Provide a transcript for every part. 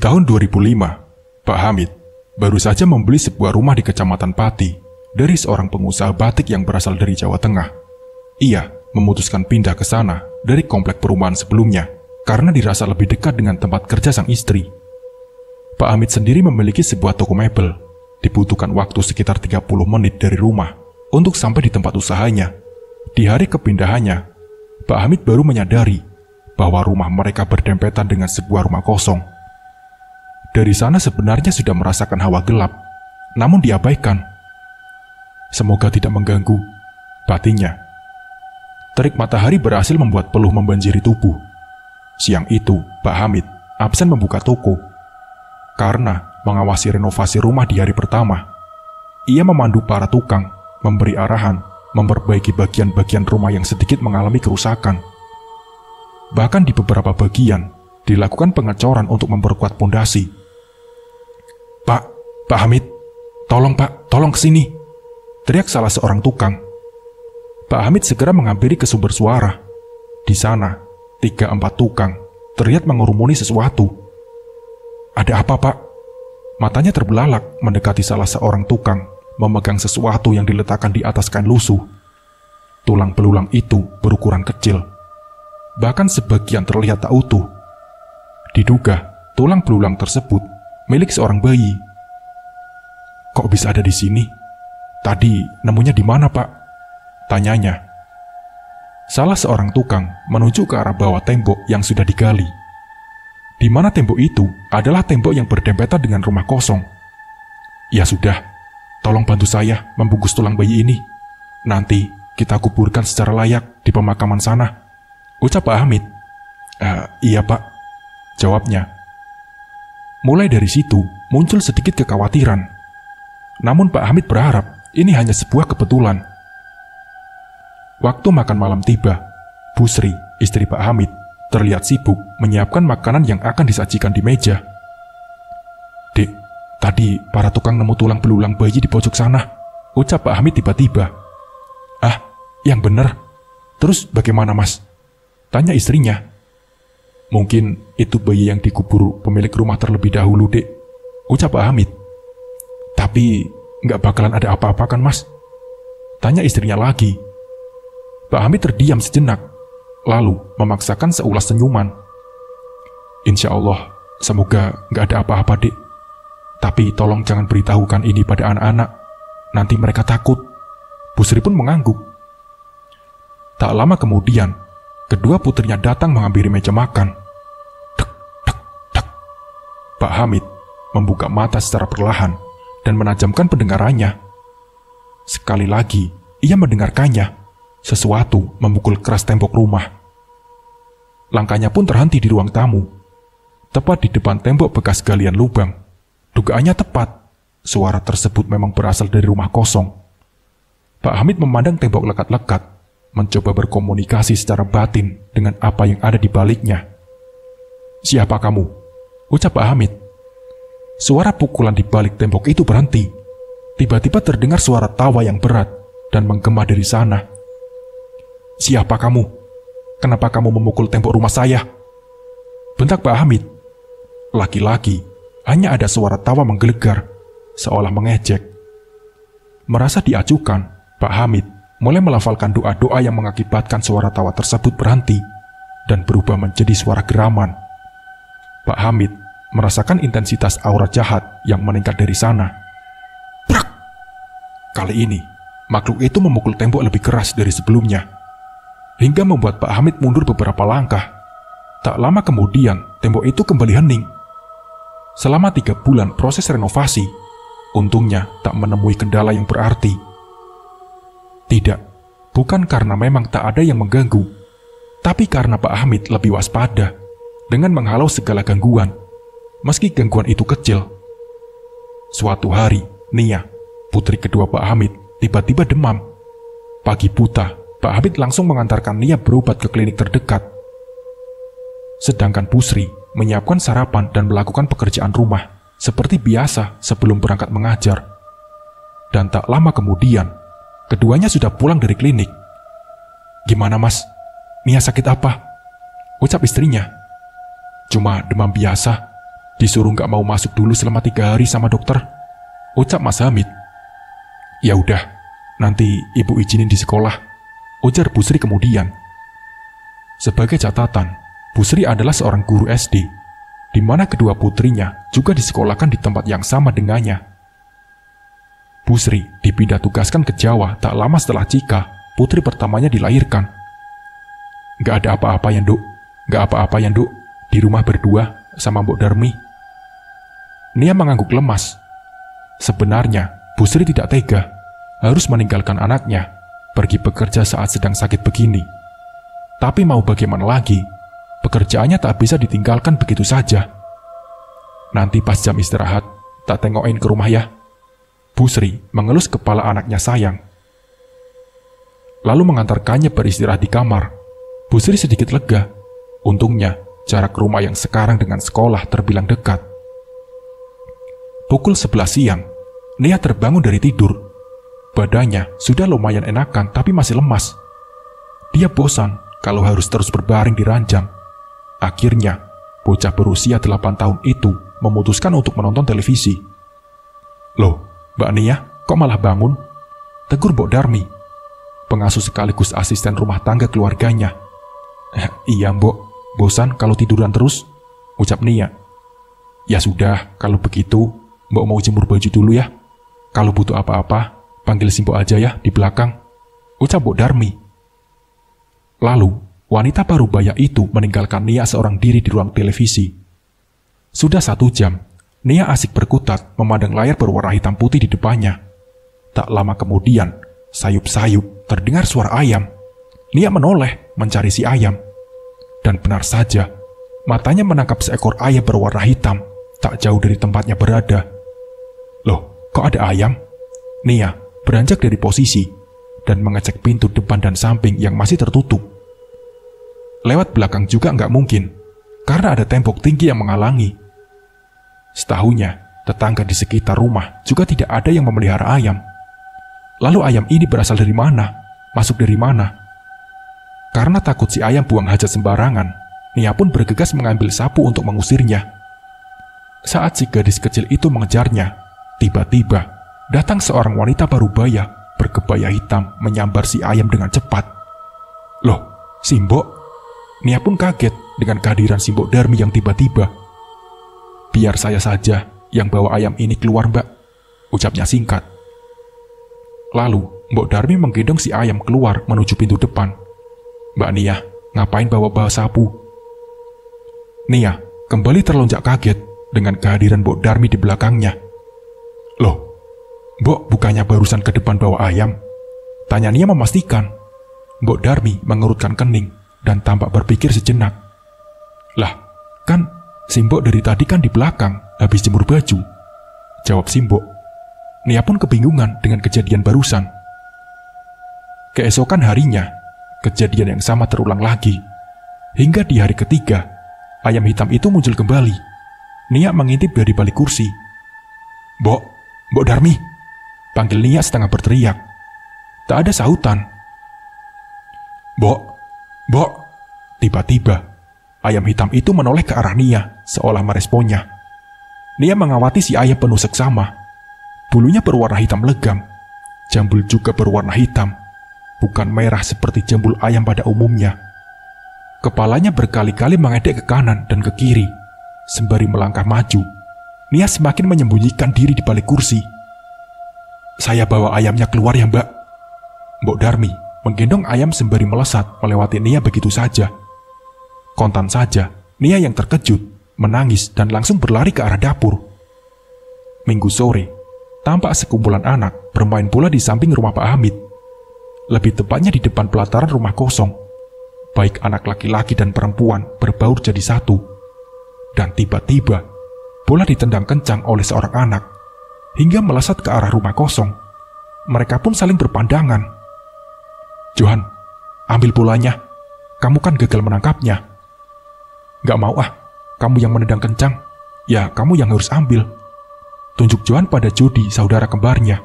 tahun 2005, Pak Hamid baru saja membeli sebuah rumah di Kecamatan Pati dari seorang pengusaha batik yang berasal dari Jawa Tengah. Ia memutuskan pindah ke sana dari komplek perumahan sebelumnya karena dirasa lebih dekat dengan tempat kerja sang istri. Pak Hamid sendiri memiliki sebuah toko mebel. Dibutuhkan waktu sekitar 30 menit dari rumah untuk sampai di tempat usahanya. Di hari kepindahannya, Pak Hamid baru menyadari bahwa rumah mereka berdempetan dengan sebuah rumah kosong. Dari sana sebenarnya sudah merasakan hawa gelap, namun diabaikan. Semoga tidak mengganggu, batinnya. Terik matahari berhasil membuat peluh membanjiri tubuh. Siang itu, Pak Hamid absen membuka toko. Karena mengawasi renovasi rumah di hari pertama, ia memandu para tukang, memberi arahan, memperbaiki bagian-bagian rumah yang sedikit mengalami kerusakan. Bahkan di beberapa bagian, dilakukan pengecoran untuk memperkuat pondasi. Pak Hamid, tolong kesini, teriak salah seorang tukang. Pak Hamid segera menghampiri ke sumber suara. Di sana, 3-4 tukang terlihat mengurumuni sesuatu. Ada apa, Pak? Matanya terbelalak mendekati salah seorang tukang, memegang sesuatu yang diletakkan di atas kain lusuh. Tulang belulang itu berukuran kecil. Bahkan sebagian terlihat tak utuh. Diduga, tulang belulang tersebut milik seorang bayi. Kok bisa ada di sini? Tadi nemunya di mana, Pak? Tanyanya. Salah seorang tukang menuju ke arah bawah tembok yang sudah digali. Di mana tembok itu adalah tembok yang berdempetan dengan rumah kosong. Ya sudah, tolong bantu saya membungkus tulang bayi ini. Nanti kita kuburkan secara layak di pemakaman sana, ucap Pak Hamid. Iya, Pak, jawabnya. Mulai dari situ muncul sedikit kekhawatiran. Namun Pak Hamid berharap ini hanya sebuah kebetulan. Waktu makan malam tiba, Bu Sri, istri Pak Hamid, terlihat sibuk menyiapkan makanan yang akan disajikan di meja. Dek, tadi para tukang nemu tulang belulang bayi di pojok sana, ucap Pak Hamid tiba-tiba. Ah, yang bener. Terus bagaimana, Mas? Tanya istrinya. Mungkin itu bayi yang dikubur pemilik rumah terlebih dahulu, Dek, ucap Pak Hamid. Tapi nggak bakalan ada apa-apa kan, Mas? Tanya istrinya lagi. Pak Hamid terdiam sejenak, lalu memaksakan seulas senyuman. Insya Allah, semoga nggak ada apa-apa, Dek. Tapi tolong jangan beritahukan ini pada anak-anak. Nanti mereka takut. Bu Sri pun mengangguk. Tak lama kemudian, kedua putrinya datang menghampiri meja makan. Pak Hamid membuka mata secara perlahan dan menajamkan pendengarannya. Sekali lagi, ia mendengarkannya. Sesuatu memukul keras tembok rumah. Langkahnya pun terhenti di ruang tamu. Tepat di depan tembok bekas galian lubang. Dugaannya tepat. Suara tersebut memang berasal dari rumah kosong. Pak Hamid memandang tembok lekat-lekat, mencoba berkomunikasi secara batin dengan apa yang ada di baliknya. Siapa kamu? Ucap Pak Hamid. Suara pukulan di balik tembok itu berhenti. Tiba-tiba terdengar suara tawa yang berat dan menggema dari sana. Siapa kamu? Kenapa kamu memukul tembok rumah saya? Bentak Pak Hamid. Laki-laki, hanya ada suara tawa menggelegar, seolah mengejek. Merasa diacukan, Pak Hamid mulai melafalkan doa-doa yang mengakibatkan suara tawa tersebut berhenti dan berubah menjadi suara geraman. Pak Hamid merasakan intensitas aura jahat yang meningkat dari sana. Brak! Kali ini, makhluk itu memukul tembok lebih keras dari sebelumnya, hingga membuat Pak Hamid mundur beberapa langkah. Tak lama kemudian, tembok itu kembali hening. Selama 3 bulan proses renovasi, untungnya tak menemui kendala yang berarti. Tidak, bukan karena memang tak ada yang mengganggu, tapi karena Pak Hamid lebih waspada dengan menghalau segala gangguan, meski gangguan itu kecil. Suatu hari, Nia, putri kedua Pak Hamid, tiba-tiba demam. Pagi buta, Pak Hamid langsung mengantarkan Nia berobat ke klinik terdekat. Sedangkan Pusri menyiapkan sarapan dan melakukan pekerjaan rumah seperti biasa sebelum berangkat mengajar. Dan tak lama kemudian, keduanya sudah pulang dari klinik. Gimana, Mas? Nia sakit apa? Ucap istrinya. Cuma demam biasa. Disuruh nggak mau masuk dulu selama 3 hari sama dokter, ucap Mas Hamid. Ya udah, nanti ibu izinin di sekolah, ujar Bu Sri kemudian. Sebagai catatan, Bu Sri adalah seorang guru SD, di mana kedua putrinya juga disekolahkan di tempat yang sama dengannya. Bu Sri dipindah tugaskan ke Jawa tak lama setelah Cika, putri pertamanya, dilahirkan. Nggak ada apa-apa ya, Nduk. Nggak apa-apa ya, Nduk. Di rumah berdua sama Mbok Darmi. Nia mengangguk lemas. Sebenarnya, Bu Sri tidak tega harus meninggalkan anaknya pergi bekerja saat sedang sakit begini. Tapi mau bagaimana lagi, pekerjaannya tak bisa ditinggalkan begitu saja. Nanti pas jam istirahat, tak tengokin ke rumah ya. Bu Sri mengelus kepala anaknya sayang. Lalu mengantarkannya beristirahat di kamar. Bu Sri sedikit lega. Untungnya, jarak rumah yang sekarang dengan sekolah terbilang dekat. Pukul 11 siang, Nia terbangun dari tidur. Badannya sudah lumayan enakan tapi masih lemas. Dia bosan kalau harus terus berbaring di ranjang. Akhirnya, bocah berusia 8 tahun itu memutuskan untuk menonton televisi. Loh, Mbak Nia, kok malah bangun? Tegur Mbok Darmi, pengasuh sekaligus asisten rumah tangga keluarganya. Iya Mbok, bosan kalau tiduran terus, ucap Nia. Ya sudah, kalau begitu, Mbok mau jemur baju dulu ya. Kalau butuh apa-apa, panggil Simbo aja ya di belakang, ucap Mbok Darmi. Lalu, wanita parubaya itu meninggalkan Nia seorang diri di ruang televisi. Sudah 1 jam, Nia asik berkutat memandang layar berwarna hitam putih di depannya. Tak lama kemudian, sayup-sayup terdengar suara ayam. Nia menoleh mencari si ayam. Dan benar saja, matanya menangkap seekor ayam berwarna hitam tak jauh dari tempatnya berada. Loh, kok ada ayam? Nia beranjak dari posisi dan mengecek pintu depan dan samping yang masih tertutup. Lewat belakang juga nggak mungkin, karena ada tembok tinggi yang menghalangi. Setahunya, tetangga di sekitar rumah juga tidak ada yang memelihara ayam. Lalu ayam ini berasal dari mana? Masuk dari mana? Karena takut si ayam buang hajat sembarangan, Nia pun bergegas mengambil sapu untuk mengusirnya. Saat si gadis kecil itu mengejarnya, tiba-tiba datang seorang wanita parubaya berkebaya hitam menyambar si ayam dengan cepat. Loh, Simbo? Nia pun kaget dengan kehadiran Simbo Darmi yang tiba-tiba. Biar saya saja yang bawa ayam ini keluar, Mbak, ucapnya singkat. Lalu, Mbok Darmi menggendong si ayam keluar menuju pintu depan. Mbak Nia, ngapain bawa-bawa sapu? Nia kembali terlonjak kaget dengan kehadiran Mbok Darmi di belakangnya. Loh, Mbok bukannya barusan ke depan bawa ayam? Tanya Nia memastikan. Mbok Darmi mengerutkan kening dan tampak berpikir sejenak. Lah, kan Simbo dari tadi kan di belakang habis jemur baju, jawab Simbo. Nia pun kebingungan dengan kejadian barusan. Keesokan harinya, kejadian yang sama terulang lagi. Hingga di hari ketiga, ayam hitam itu muncul kembali. Nia mengintip dari balik kursi. Mbok Darmi, panggil Nia setengah berteriak. Tak ada sahutan. Mbok, tiba-tiba ayam hitam itu menoleh ke arah Nia seolah meresponnya. Nia mengawati si ayam penuh seksama. Bulunya berwarna hitam legam, jambul juga berwarna hitam, bukan merah seperti jambul ayam pada umumnya. Kepalanya berkali-kali mengedek ke kanan dan ke kiri. Sembari melangkah maju, Nia semakin menyembunyikan diri di balik kursi. Saya bawa ayamnya keluar ya, Mbak. Mbok Darmi menggendong ayam sembari melesat melewati Nia begitu saja. Kontan saja, Nia yang terkejut, menangis dan langsung berlari ke arah dapur. Minggu sore, tampak sekumpulan anak bermain bola di samping rumah Pak Hamid. Lebih tepatnya di depan pelataran rumah kosong. Baik anak laki-laki dan perempuan berbaur jadi satu. Dan tiba-tiba, bola ditendang kencang oleh seorang anak, hingga melesat ke arah rumah kosong. Mereka pun saling berpandangan. Johan, ambil bolanya. Kamu kan gagal menangkapnya. Gak mau ah, kamu yang menendang kencang. Ya, kamu yang harus ambil. Tunjuk Johan pada Jody, saudara kembarnya.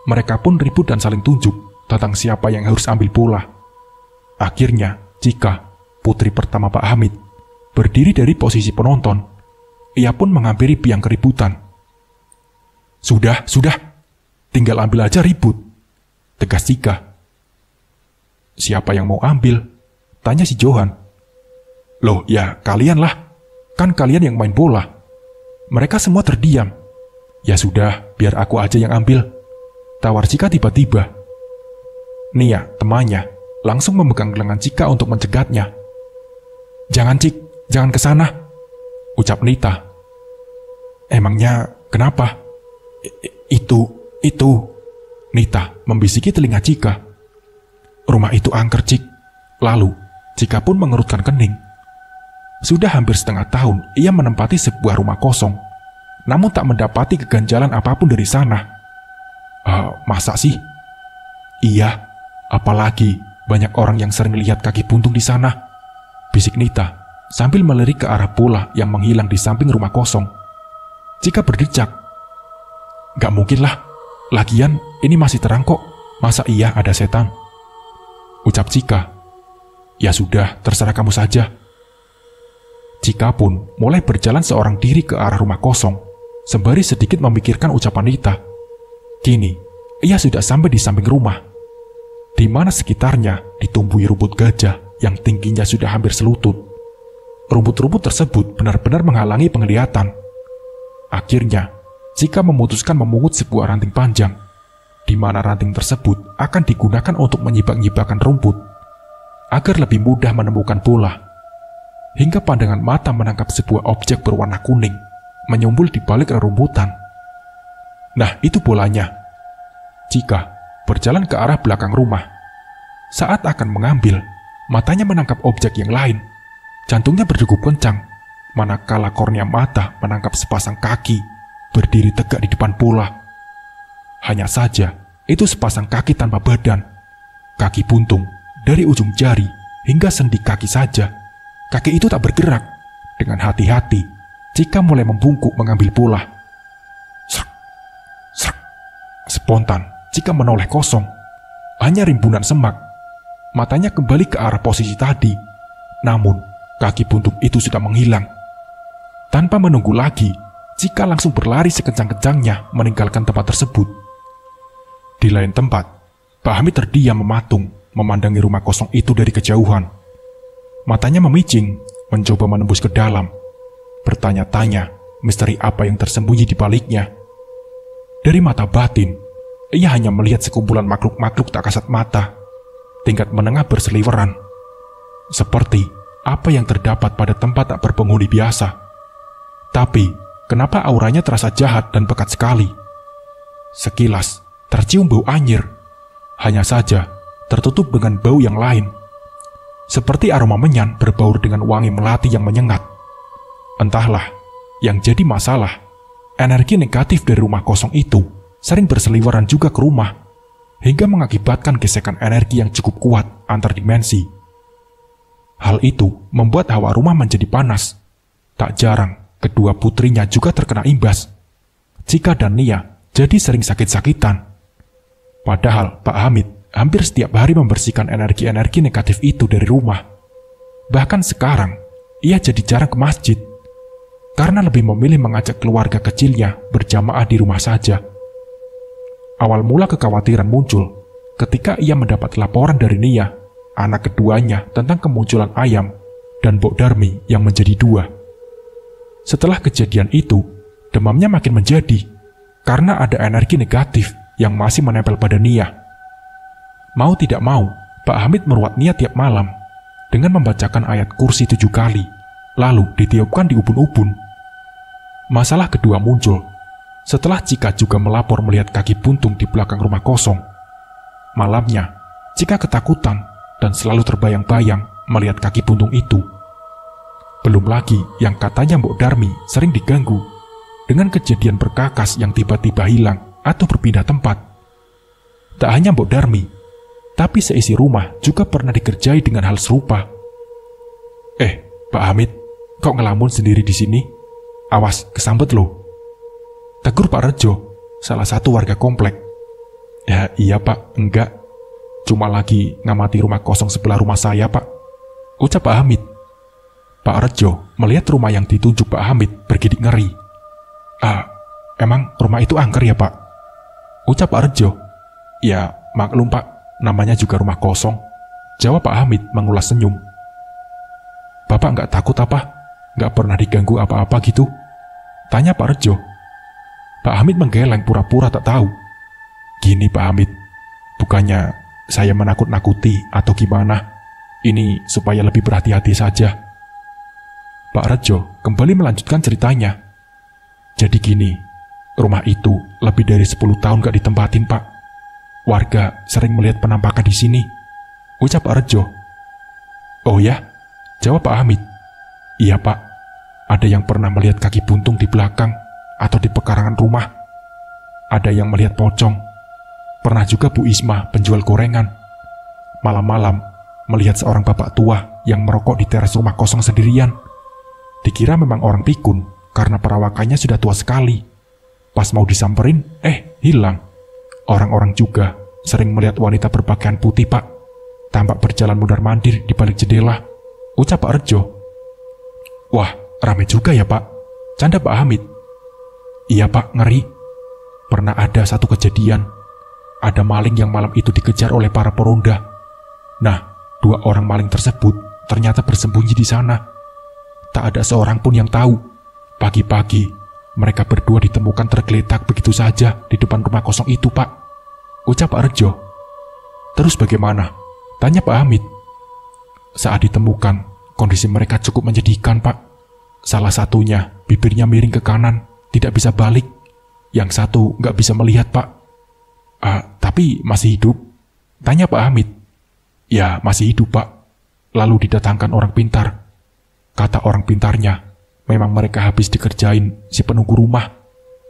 Mereka pun ribut dan saling tunjuk tentang siapa yang harus ambil bola. Akhirnya, Cika, putri pertama Pak Hamid, berdiri dari posisi penonton. ia pun menghampiri biang keributan. Sudah, tinggal ambil aja ribut, tegas Cika. Siapa yang mau ambil? Tanya si Johan. Loh ya kalian lah, kan kalian yang main bola. Mereka semua terdiam. Ya sudah, biar aku aja yang ambil, tawar Cika tiba-tiba. Nia, temannya, langsung memegang lengan Cika untuk mencegatnya. Jangan Cik, jangan ke sana, ucap Nita. Emangnya kenapa? Itu, Nita membisiki telinga Cika. Rumah itu angker Cik. Lalu, Cika pun mengerutkan kening. Sudah hampir setengah tahun ia menempati sebuah rumah kosong, namun tak mendapati keganjalan apapun dari sana. Masa sih? Iya, apalagi banyak orang yang sering lihat kaki buntung di sana, bisik Nita sambil melirik ke arah bola yang menghilang di samping rumah kosong. Cika berdecak. Gak mungkin lah, lagian ini masih terang kok, masa iya ada setan? Ucap Cika. Ya sudah, terserah kamu saja. Cika pun mulai berjalan seorang diri ke arah rumah kosong, sembari sedikit memikirkan ucapan Nita. Kini, ia sudah sampai di samping rumah, di mana sekitarnya ditumbuhi rumput gajah yang tingginya sudah hampir selutut. Rumput-rumput tersebut benar-benar menghalangi penglihatan. Akhirnya, Cika memutuskan memungut sebuah ranting panjang, di mana ranting tersebut akan digunakan untuk menyibak-nyibakkan rumput, agar lebih mudah menemukan bola. Hingga pandangan mata menangkap sebuah objek berwarna kuning, menyumbul di balik rerumputan. Nah, itu bolanya. Cika berjalan ke arah belakang rumah. Saat akan mengambil, matanya menangkap objek yang lain. Jantungnya berdegup kencang, manakala kornea mata menangkap sepasang kaki berdiri tegak di depan bola. Hanya saja, itu sepasang kaki tanpa badan. Kaki buntung, dari ujung jari hingga sendi kaki saja. Kaki itu tak bergerak. Dengan hati-hati, Cika mulai membungkuk mengambil bola. Srek, srek. Spontan, Cika menoleh kosong. Hanya rimbunan semak. Matanya kembali ke arah posisi tadi. Namun, kaki buntung itu sudah menghilang. Tanpa menunggu lagi, Cika langsung berlari sekencang-kencangnya meninggalkan tempat tersebut. Di lain tempat, Pak Hamid terdiam mematung, memandangi rumah kosong itu dari kejauhan. Matanya memicing, mencoba menembus ke dalam, bertanya-tanya misteri apa yang tersembunyi di baliknya. Dari mata batin, ia hanya melihat sekumpulan makhluk-makhluk tak kasat mata, tingkat menengah berseliweran, seperti apa yang terdapat pada tempat tak berpenghuni biasa. Tapi, kenapa auranya terasa jahat dan pekat sekali? Sekilas, tercium bau anyir. Hanya saja, tertutup dengan bau yang lain. Seperti aroma menyan berbaur dengan wangi melati yang menyengat. Entahlah, yang jadi masalah, energi negatif dari rumah kosong itu sering berseliweran juga ke rumah, hingga mengakibatkan gesekan energi yang cukup kuat antar dimensi. Hal itu membuat hawa rumah menjadi panas. Tak jarang, kedua putrinya juga terkena imbas. Cika dan Nia jadi sering sakit-sakitan. Padahal Pak Hamid hampir setiap hari membersihkan energi-energi negatif itu dari rumah. Bahkan sekarang, ia jadi jarang ke masjid, karena lebih memilih mengajak keluarga kecilnya berjamaah di rumah saja. Awal mula kekhawatiran muncul ketika ia mendapat laporan dari Nia, anak keduanya, tentang kemunculan Ayam dan Mbok Darmi yang menjadi dua. Setelah kejadian itu, demamnya makin menjadi, karena ada energi negatif yang masih menempel pada Nia. Mau tidak mau, Pak Hamid meruat Nia tiap malam dengan membacakan ayat kursi 7 kali, lalu ditiupkan di ubun-ubun. Masalah kedua muncul setelah Cika juga melapor melihat kaki buntung di belakang rumah kosong. Malamnya, Cika ketakutan dan selalu terbayang-bayang melihat kaki buntung itu. Belum lagi yang katanya Mbok Darmi sering diganggu dengan kejadian berkakas yang tiba-tiba hilang atau berpindah tempat. Tak hanya Mbok Darmi, tapi seisi rumah juga pernah dikerjai dengan hal serupa. Pak Hamid, kok ngelamun sendiri di sini? Awas, kesambet loh. Tegur Pak Rejo, salah satu warga komplek. Ya iya Pak, enggak. Cuma lagi ngamati rumah kosong sebelah rumah saya Pak, ucap Pak Hamid. Pak Rejo melihat rumah yang ditunjuk Pak Hamid bergidik ngeri. Emang rumah itu angker ya, Pak? Ucap Pak Rejo. Ya, maklum Pak, namanya juga rumah kosong. Jawab Pak Hamid mengulas senyum. Bapak nggak takut apa? Nggak pernah diganggu apa-apa gitu? Tanya Pak Rejo. Pak Hamid menggeleng pura-pura tak tahu. Gini Pak Hamid, bukannya saya menakut-nakuti atau gimana. Ini supaya lebih berhati-hati saja. Pak Rejo kembali melanjutkan ceritanya. Jadi gini, rumah itu lebih dari 10 tahun gak ditempatin Pak. Warga sering melihat penampakan di sini. Ucap Pak Rejo. Oh ya? Jawab Pak Hamid. Iya Pak, ada yang pernah melihat kaki buntung di belakang atau di pekarangan rumah. Ada yang melihat pocong. Pernah juga Bu Isma, penjual gorengan, malam-malam melihat seorang bapak tua yang merokok di teras rumah kosong sendirian. Dikira memang orang pikun karena perawakannya sudah tua sekali. Pas mau disamperin, hilang. Orang-orang juga sering melihat wanita berpakaian putih Pak, tampak berjalan mundar-mandir di balik jendela. Ucap Pak Rejo. Wah, ramai juga ya Pak, canda Pak Hamid. Iya Pak, ngeri. Pernah ada satu kejadian, ada maling yang malam itu dikejar oleh para peronda. Nah, 2 orang maling tersebut ternyata bersembunyi di sana. Tak ada seorang pun yang tahu. Pagi-pagi, mereka berdua ditemukan tergeletak begitu saja di depan rumah kosong itu, Pak. Ucap Pak Rejo. Terus bagaimana? Tanya Pak Hamid. Saat ditemukan, kondisi mereka cukup menyedihkan, Pak. Salah satunya, bibirnya miring ke kanan, tidak bisa balik. Yang satu nggak bisa melihat, Pak. Tapi masih hidup? Tanya Pak Hamid. Ya, masih hidup, Pak. Lalu didatangkan orang pintar. Kata orang pintarnya, memang mereka habis dikerjain si penunggu rumah.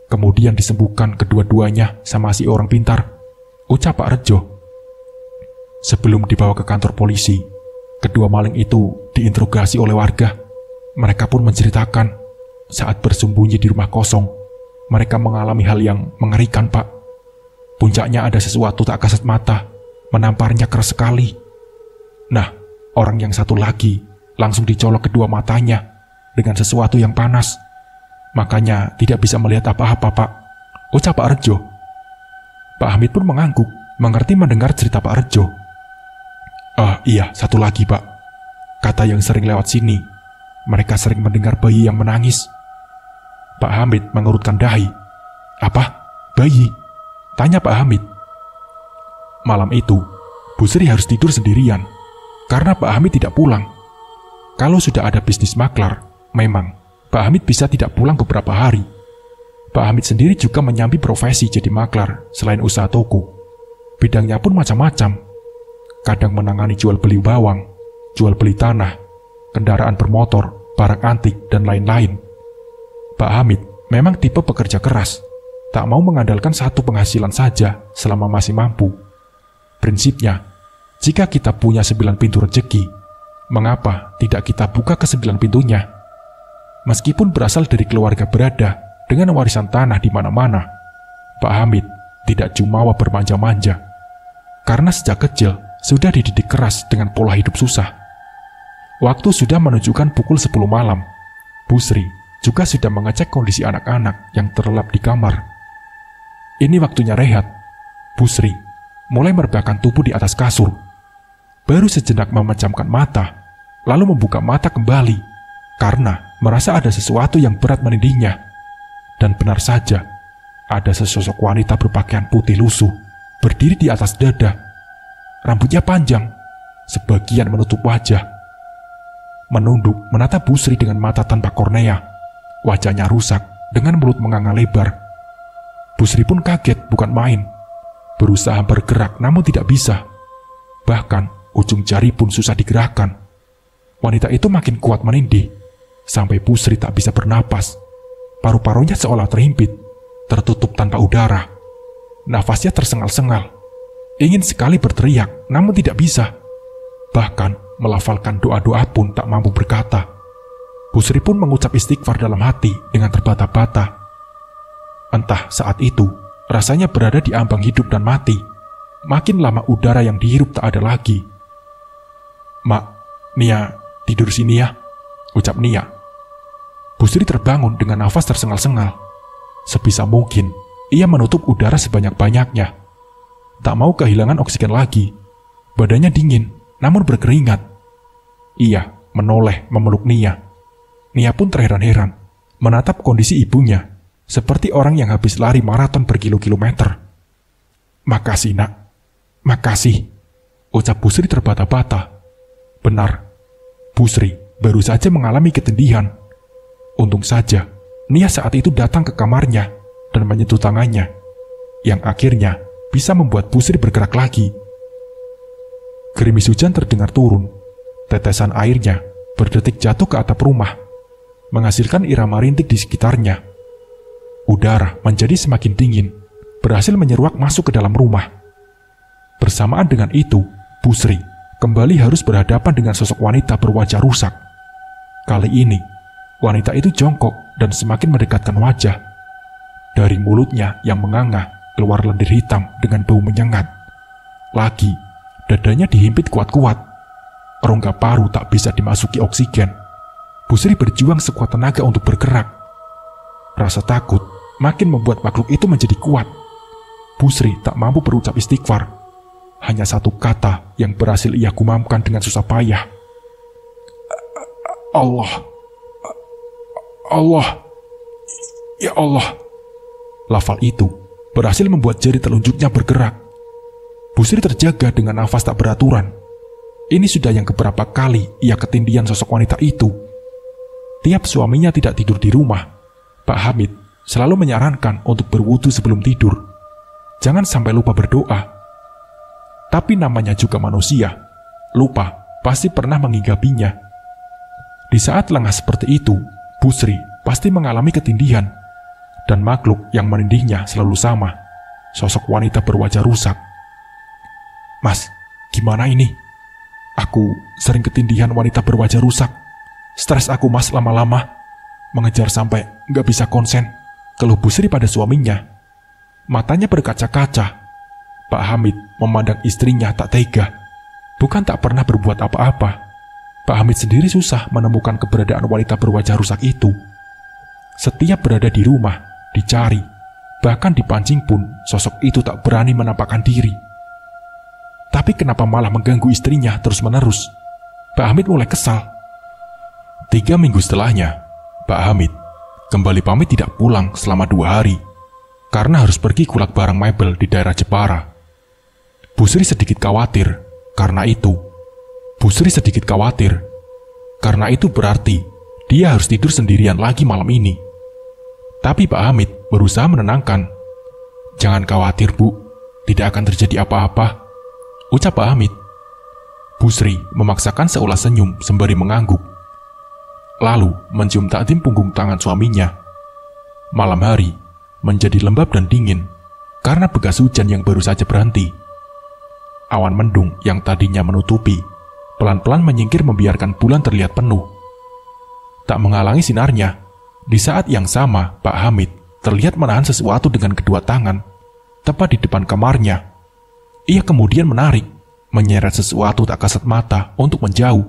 Kemudian disembuhkan kedua-duanya sama si orang pintar. Ucap Pak Rejo. Sebelum dibawa ke kantor polisi, kedua maling itu diinterogasi oleh warga. Mereka pun menceritakan, saat bersembunyi di rumah kosong, mereka mengalami hal yang mengerikan, Pak. Puncaknya ada sesuatu tak kasat mata, menamparnya keras sekali. Nah, orang yang satu lagi langsung dicolok kedua matanya dengan sesuatu yang panas. Makanya tidak bisa melihat apa-apa, Pak. Ucap Pak Rejo. Pak Hamid pun mengangguk, mengerti mendengar cerita Pak Rejo. Iya, satu lagi, Pak. Kata yang sering lewat sini, mereka sering mendengar bayi yang menangis. Pak Hamid mengerutkan dahi. Apa? Bayi? Tanya Pak Hamid. Malam itu, Bu Sri harus tidur sendirian, karena Pak Hamid tidak pulang. Kalau sudah ada bisnis maklar, memang Pak Hamid bisa tidak pulang beberapa hari. Pak Hamid sendiri juga menyambi profesi jadi maklar selain usaha toko. Bidangnya pun macam-macam. Kadang menangani jual beli bawang, jual beli tanah, kendaraan bermotor, barang antik, dan lain-lain. Pak Hamid memang tipe pekerja keras, tak mau mengandalkan satu penghasilan saja selama masih mampu. Prinsipnya, jika kita punya 9 pintu rezeki, mengapa tidak kita buka ke 9 pintunya? Meskipun berasal dari keluarga berada dengan warisan tanah di mana-mana, Pak Hamid tidak jumawa bermanja-manja. Karena sejak kecil sudah dididik keras dengan pola hidup susah. Waktu sudah menunjukkan pukul 10 malam. Bu Sri juga sudah mengecek kondisi anak-anak yang terlelap di kamar. Ini waktunya rehat. Bu Sri mulai merebahkan tubuh di atas kasur. Baru sejenak memejamkan mata, lalu membuka mata kembali karena merasa ada sesuatu yang berat menindihnya. Dan benar saja, ada sesosok wanita berpakaian putih lusuh berdiri di atas dada. Rambutnya panjang, sebagian menutup wajah. Menunduk menatap Bu Sri dengan mata tanpa kornea. Wajahnya rusak dengan mulut menganga lebar. Bu Sri pun kaget bukan main. Berusaha bergerak namun tidak bisa. Bahkan ujung jari pun susah digerakkan. Wanita itu makin kuat menindih, sampai Bu Sri tak bisa bernapas. Paru-parunya seolah terhimpit, tertutup tanpa udara. Nafasnya tersengal-sengal. Ingin sekali berteriak, namun tidak bisa. Bahkan melafalkan doa-doa pun tak mampu berkata. Bu Sri pun mengucap istighfar dalam hati dengan terbata-bata. Entah saat itu, rasanya berada di ambang hidup dan mati. Makin lama udara yang dihirup tak ada lagi. Mak, Nia, tidur sini ya. ucap Nia. Bu Sri terbangun dengan nafas tersengal-sengal. Sebisa mungkin, ia menutup udara sebanyak-banyaknya. Tak mau kehilangan oksigen lagi. Badannya dingin, namun berkeringat. Ia menoleh memeluk Nia. Nia pun terheran-heran, menatap kondisi ibunya, seperti orang yang habis lari maraton berkilo-kilometer. "Makasih, Nak. Makasih," ucap Bu Sri terbata-bata. Benar, Bu Sri baru saja mengalami ketindihan. Untung saja, Nia saat itu datang ke kamarnya dan menyentuh tangannya, yang akhirnya bisa membuat Bu Sri bergerak lagi. Gerimis hujan terdengar turun. Tetesan airnya berdetik jatuh ke atap rumah, menghasilkan irama rintik di sekitarnya. Udara menjadi semakin dingin, berhasil menyeruak masuk ke dalam rumah. Bersamaan dengan itu, Bu Sri kembali harus berhadapan dengan sosok wanita berwajah rusak. Kali ini, wanita itu jongkok dan semakin mendekatkan wajah. Dari mulutnya yang menganga, keluar lendir hitam dengan bau menyengat. Lagi, dadanya dihimpit kuat-kuat. Rongga paru tak bisa dimasuki oksigen. Bu Sri berjuang sekuat tenaga untuk bergerak. Rasa takut makin membuat makhluk itu menjadi kuat. Bu Sri tak mampu berucap istighfar. Hanya satu kata yang berhasil ia gumamkan dengan susah payah. Allah. Allah. Ya Allah. Lafal itu berhasil membuat jari telunjuknya bergerak. Bu Sri terjaga dengan nafas tak beraturan. Ini sudah yang keberapa kali ia ketindihan sosok wanita itu. Tiap suaminya tidak tidur di rumah, Pak Hamid selalu menyarankan untuk berwudu sebelum tidur. Jangan sampai lupa berdoa. Tapi namanya juga manusia, lupa pasti pernah menginggapinya. Di saat lengah seperti itu, Bu Sri pasti mengalami ketindihan. Dan makhluk yang menindihnya selalu sama, sosok wanita berwajah rusak. "Mas, gimana ini? Aku sering ketindihan wanita berwajah rusak. Stres aku, Mas, lama-lama. Mengejar sampai nggak bisa konsen," keluh Bu Sri pada suaminya. Matanya berkaca-kaca. Pak Hamid memandang istrinya tak tega. Bukan tak pernah berbuat apa-apa. Pak Hamid sendiri susah menemukan keberadaan wanita berwajah rusak itu. Setiap berada di rumah, dicari. Bahkan dipancing pun, sosok itu tak berani menampakkan diri. Tapi kenapa malah mengganggu istrinya terus-menerus? Pak Hamid mulai kesal. 3 minggu setelahnya, Pak Hamid kembali pamit tidak pulang selama 2 hari karena harus pergi kulak barang mebel di daerah Jepara. Bu Sri sedikit khawatir karena itu. Karena itu berarti dia harus tidur sendirian lagi malam ini. Tapi Pak Hamid berusaha menenangkan. "Jangan khawatir, Bu. Tidak akan terjadi apa-apa," ucap Pak Hamid. Bu Sri memaksakan seulas senyum sembari mengangguk. Lalu mencium takdim punggung tangan suaminya. Malam hari menjadi lembab dan dingin karena bekas hujan yang baru saja berhenti. Awan mendung yang tadinya menutupi, pelan-pelan menyingkir membiarkan bulan terlihat penuh. Tak menghalangi sinarnya, di saat yang sama Pak Hamid terlihat menahan sesuatu dengan kedua tangan, tepat di depan kamarnya. Ia kemudian menarik, menyeret sesuatu tak kasat mata untuk menjauh.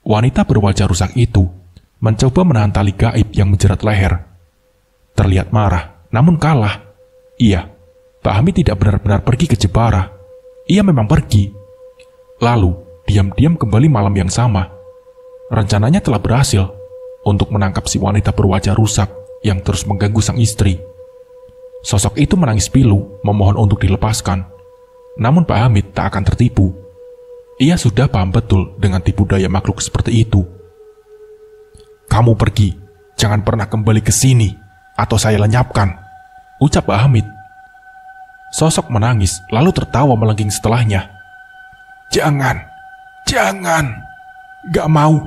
Wanita berwajah rusak itu mencoba menahan tali gaib yang menjerat leher. Terlihat marah, namun kalah. Iya, Pak Hamid tidak benar-benar pergi ke Jepara. Ia memang pergi. Lalu, diam-diam kembali malam yang sama. Rencananya telah berhasil untuk menangkap si wanita berwajah rusak yang terus mengganggu sang istri. Sosok itu menangis pilu, memohon untuk dilepaskan. Namun Pak Hamid tak akan tertipu. Ia sudah paham betul dengan tipu daya makhluk seperti itu. "Kamu pergi, jangan pernah kembali ke sini, atau saya lenyapkan," ucap Pak Hamid. Sosok menangis lalu tertawa melengking setelahnya. Jangan, gak mau.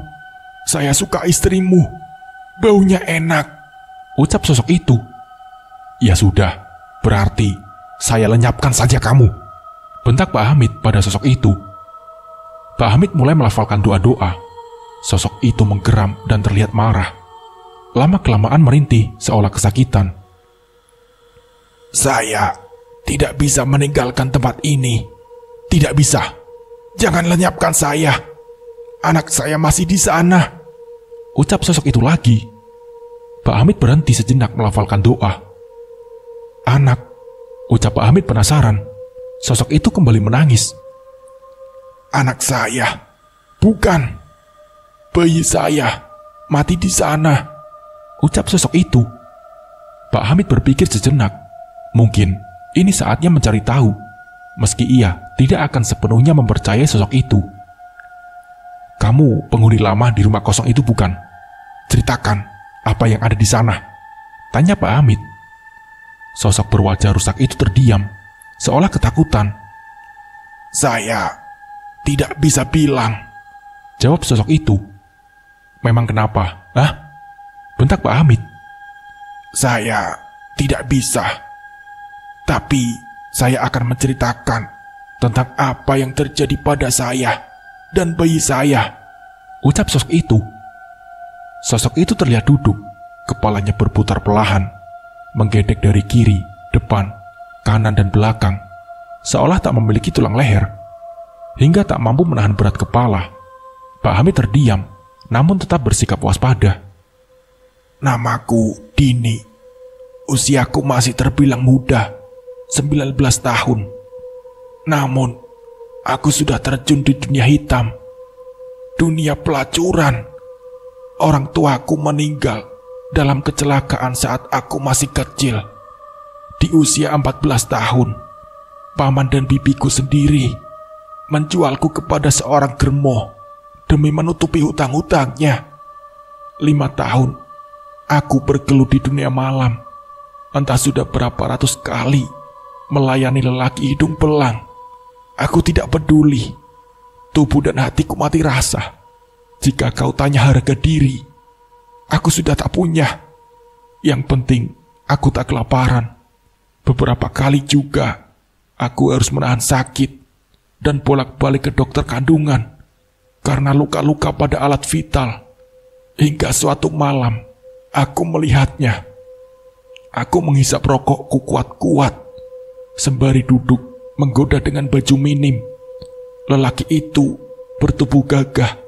Saya suka istrimu, baunya enak," ucap sosok itu. "Ya sudah, berarti saya lenyapkan saja kamu," bentak Pak Hamid pada sosok itu. Pak Hamid mulai melafalkan doa-doa. Sosok itu menggeram dan terlihat marah. Lama-kelamaan merintih seolah kesakitan. "Saya tidak bisa meninggalkan tempat ini. Tidak bisa. Jangan lenyapkan saya. Anak saya masih di sana," ucap sosok itu lagi. Pak Hamid berhenti sejenak melafalkan doa. Anak, ucap Pak Hamid penasaran. Sosok itu kembali menangis. Anak saya, bukan. Bayi saya, mati di sana, ucap sosok itu. Pak Hamid berpikir sejenak. Mungkin ini saatnya mencari tahu, meski ia tidak akan sepenuhnya mempercayai sosok itu. Kamu penghuni lama di rumah kosong itu bukan? Ceritakan apa yang ada di sana, tanya Pak Hamid. Sosok berwajah rusak itu terdiam, seolah ketakutan. Saya tidak bisa bilang, jawab sosok itu. Memang kenapa? Hah? Bentak Pak Hamid. Saya tidak bisa, tapi saya akan menceritakan tentang apa yang terjadi pada saya dan bayi saya, ucap sosok itu. Sosok itu terlihat duduk, kepalanya berputar perlahan, menggedek dari kiri, depan, kanan dan belakang, seolah tak memiliki tulang leher, hingga tak mampu menahan berat kepala. Pak Hamid terdiam, namun tetap bersikap waspada. Namaku Dini. Usiaku masih terbilang muda, 19 tahun. Namun, aku sudah terjun di dunia hitam, dunia pelacuran. Orang tuaku meninggal dalam kecelakaan saat aku masih kecil. Di usia 14 tahun, paman dan bibiku sendiri menjualku kepada seorang germo demi menutupi hutang-hutangnya. 5 tahun, aku bergelut di dunia malam. Entah sudah berapa ratus kali melayani lelaki hidung belang. Aku tidak peduli. Tubuh dan hatiku mati rasa. Jika kau tanya harga diri, aku sudah tak punya. Yang penting, aku tak kelaparan. Beberapa kali juga, aku harus menahan sakit dan bolak-balik ke dokter kandungan karena luka-luka pada alat vital. Hingga suatu malam, aku melihatnya. Aku menghisap rokokku kuat-kuat, sembari duduk menggoda dengan baju minim. Lelaki itu bertubuh gagah,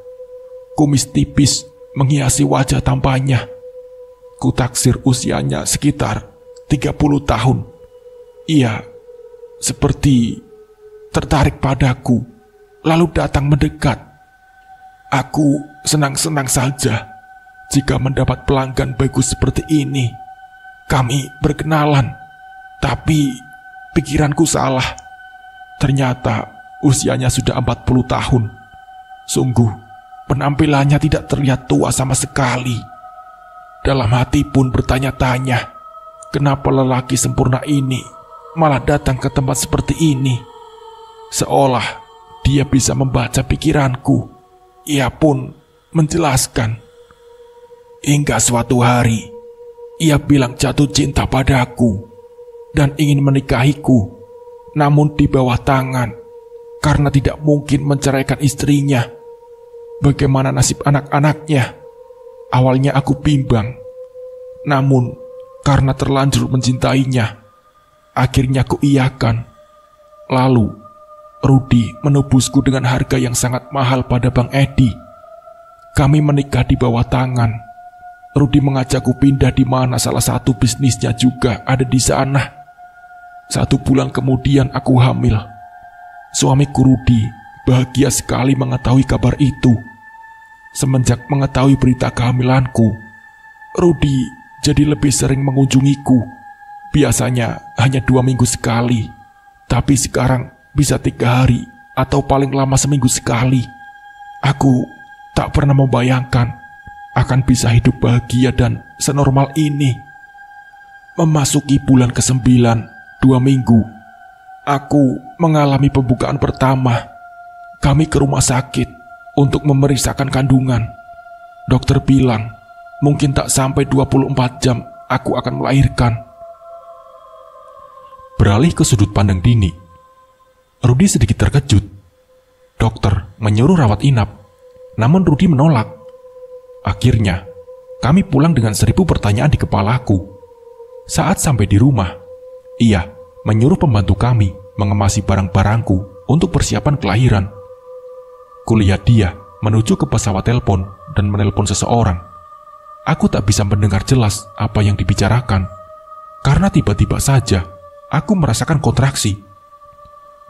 kumis tipis menghiasi wajah tampannya. Kutaksir usianya sekitar 30 tahun. Ia seperti tertarik padaku, lalu datang mendekat. Aku senang-senang saja jika mendapat pelanggan bagus seperti ini. Kami berkenalan, tapi pikiranku salah. Ternyata usianya sudah 40 tahun. Sungguh, penampilannya tidak terlihat tua sama sekali. Dalam hati pun bertanya-tanya, kenapa lelaki sempurna ini malah datang ke tempat seperti ini? Seolah dia bisa membaca pikiranku. Ia pun menjelaskan. Hingga suatu hari, ia bilang jatuh cinta padaku dan ingin menikahiku, namun di bawah tangan, karena tidak mungkin menceraikan istrinya. Bagaimana nasib anak-anaknya? Awalnya aku bimbang, namun karena terlanjur mencintainya, akhirnya ku iyakan. Lalu, Rudi menebusku dengan harga yang sangat mahal pada Bang Edi. Kami menikah di bawah tangan. Rudi mengajakku pindah di mana salah satu bisnisnya juga ada di sana. 1 bulan kemudian aku hamil. Suamiku Rudi bahagia sekali mengetahui kabar itu. Semenjak mengetahui berita kehamilanku, Rudi jadi lebih sering mengunjungiku. Biasanya hanya 2 minggu sekali, tapi sekarang bisa 3 hari atau paling lama seminggu sekali. Aku tak pernah membayangkan akan bisa hidup bahagia dan senormal ini. Memasuki bulan ke-9, 2 minggu, aku mengalami pembukaan pertama. Kami ke rumah sakit untuk memeriksakan kandungan. Dokter bilang, mungkin tak sampai 24 jam aku akan melahirkan. Beralih ke sudut pandang Dini, Rudi sedikit terkejut. Dokter menyuruh rawat inap, namun Rudi menolak. Akhirnya, kami pulang dengan 1000 pertanyaan di kepalaku. Saat sampai di rumah, ia menyuruh pembantu kami mengemasi barang-barangku untuk persiapan kelahiran. Kulihat dia menuju ke pesawat telepon dan menelpon seseorang Aku tak bisa mendengar jelas apa yang dibicarakan, karena tiba-tiba saja aku merasakan kontraksi.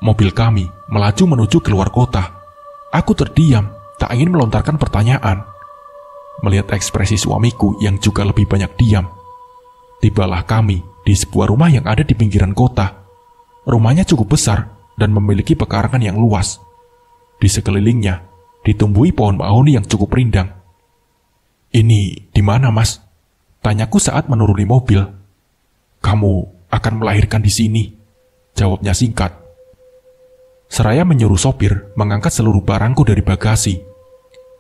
Mobil kami melaju menuju keluar kota. Aku terdiam, tak ingin melontarkan pertanyaan. Melihat ekspresi suamiku yang juga lebih banyak diam, tibalah kami di sebuah rumah yang ada di pinggiran kota. Rumahnya cukup besar dan memiliki pekarangan yang luas. Di sekelilingnya ditumbuhi pohon mahoni yang cukup rindang. "Ini di mana, Mas?" tanyaku saat menuruni mobil. "Kamu akan melahirkan di sini," jawabnya singkat. Seraya menyuruh sopir mengangkat seluruh barangku dari bagasi.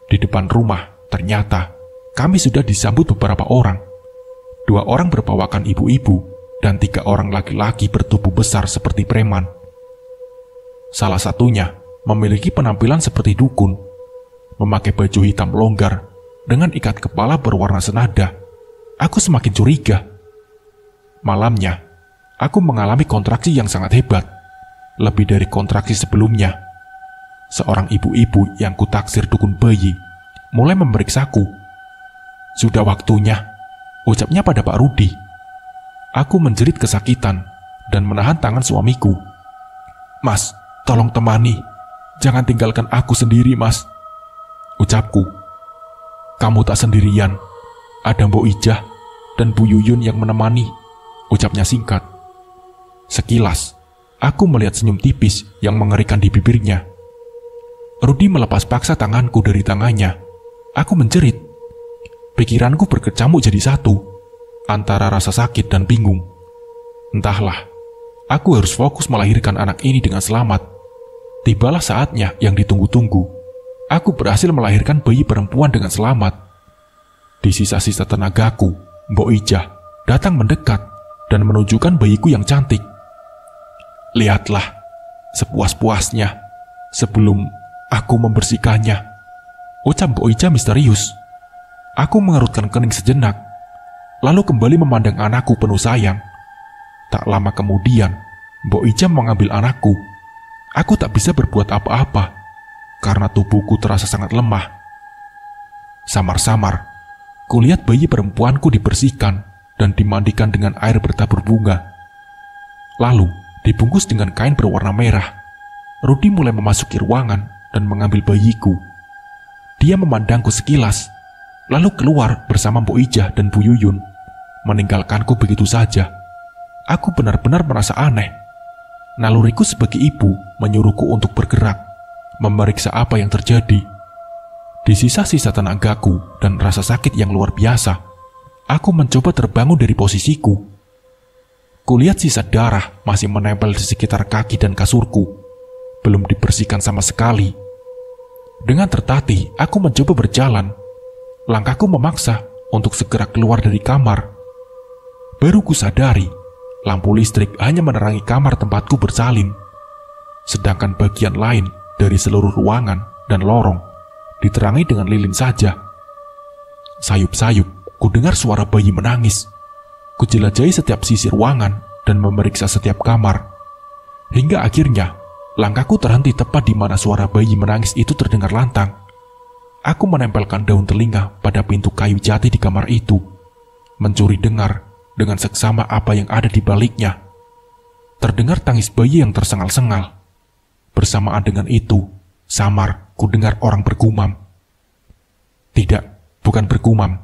Di depan rumah, ternyata kami sudah disambut beberapa orang. 2 orang berpawakan ibu-ibu dan 3 orang laki-laki bertubuh besar seperti preman. Salah satunya memiliki penampilan seperti dukun, memakai baju hitam longgar dengan ikat kepala berwarna senada. Aku semakin curiga. Malamnya, aku mengalami kontraksi yang sangat hebat, lebih dari kontraksi sebelumnya. Seorang ibu-ibu yang kutaksir dukun bayi mulai memeriksaku. "Sudah waktunya," ucapnya pada Pak Rudi. Aku menjerit kesakitan dan menahan tangan suamiku. "Mas, tolong temani. Jangan tinggalkan aku sendiri, Mas," ucapku. "Kamu tak sendirian. Ada Mbok Ijah dan Bu Yuyun yang menemani," ucapnya singkat. Sekilas, aku melihat senyum tipis yang mengerikan di bibirnya. Rudi melepas paksa tanganku dari tangannya. Aku menjerit. Pikiranku berkecamuk jadi satu, antara rasa sakit dan bingung. Entahlah, aku harus fokus melahirkan anak ini dengan selamat. Tibalah saatnya yang ditunggu-tunggu. Aku berhasil melahirkan bayi perempuan dengan selamat. Di sisa-sisa tenagaku, Mbok Ijah datang mendekat dan menunjukkan bayiku yang cantik. "Lihatlah, sepuas-puasnya, sebelum aku membersihkannya," ucap Mbok Ijah misterius. Aku mengerutkan kening sejenak, lalu kembali memandang anakku penuh sayang. Tak lama kemudian, Mbok Ijah mengambil anakku. Aku tak bisa berbuat apa-apa, karena tubuhku terasa sangat lemah. Samar-samar, kulihat bayi perempuanku dibersihkan dan dimandikan dengan air bertabur bunga. Lalu, dibungkus dengan kain berwarna merah. Rudi mulai memasuki ruangan dan mengambil bayiku. Dia memandangku sekilas, lalu keluar bersama Mbok Ijah dan Bu Yuyun, meninggalkanku begitu saja. Aku benar-benar merasa aneh. Naluriku sebagai ibu menyuruhku untuk bergerak, memeriksa apa yang terjadi. Di sisa-sisa tenagaku dan rasa sakit yang luar biasa, aku mencoba terbangun dari posisiku. Kulihat sisa darah masih menempel di sekitar kaki dan kasurku, belum dibersihkan sama sekali. Dengan tertatih, aku mencoba berjalan. Langkahku memaksa untuk segera keluar dari kamar. Baru kusadari, lampu listrik hanya menerangi kamar tempatku bersalin, sedangkan bagian lain dari seluruh ruangan dan lorong diterangi dengan lilin saja. Sayup-sayup, ku dengar suara bayi menangis. Ku jelajahi setiap sisi ruangan dan memeriksa setiap kamar. Hingga akhirnya, langkahku terhenti tepat di mana suara bayi menangis itu terdengar lantang. Aku menempelkan daun telinga pada pintu kayu jati di kamar itu, mencuri dengar dengan seksama apa yang ada di baliknya. Terdengar tangis bayi yang tersengal-sengal. Bersamaan dengan itu, samar ku dengar orang bergumam. Tidak, bukan bergumam,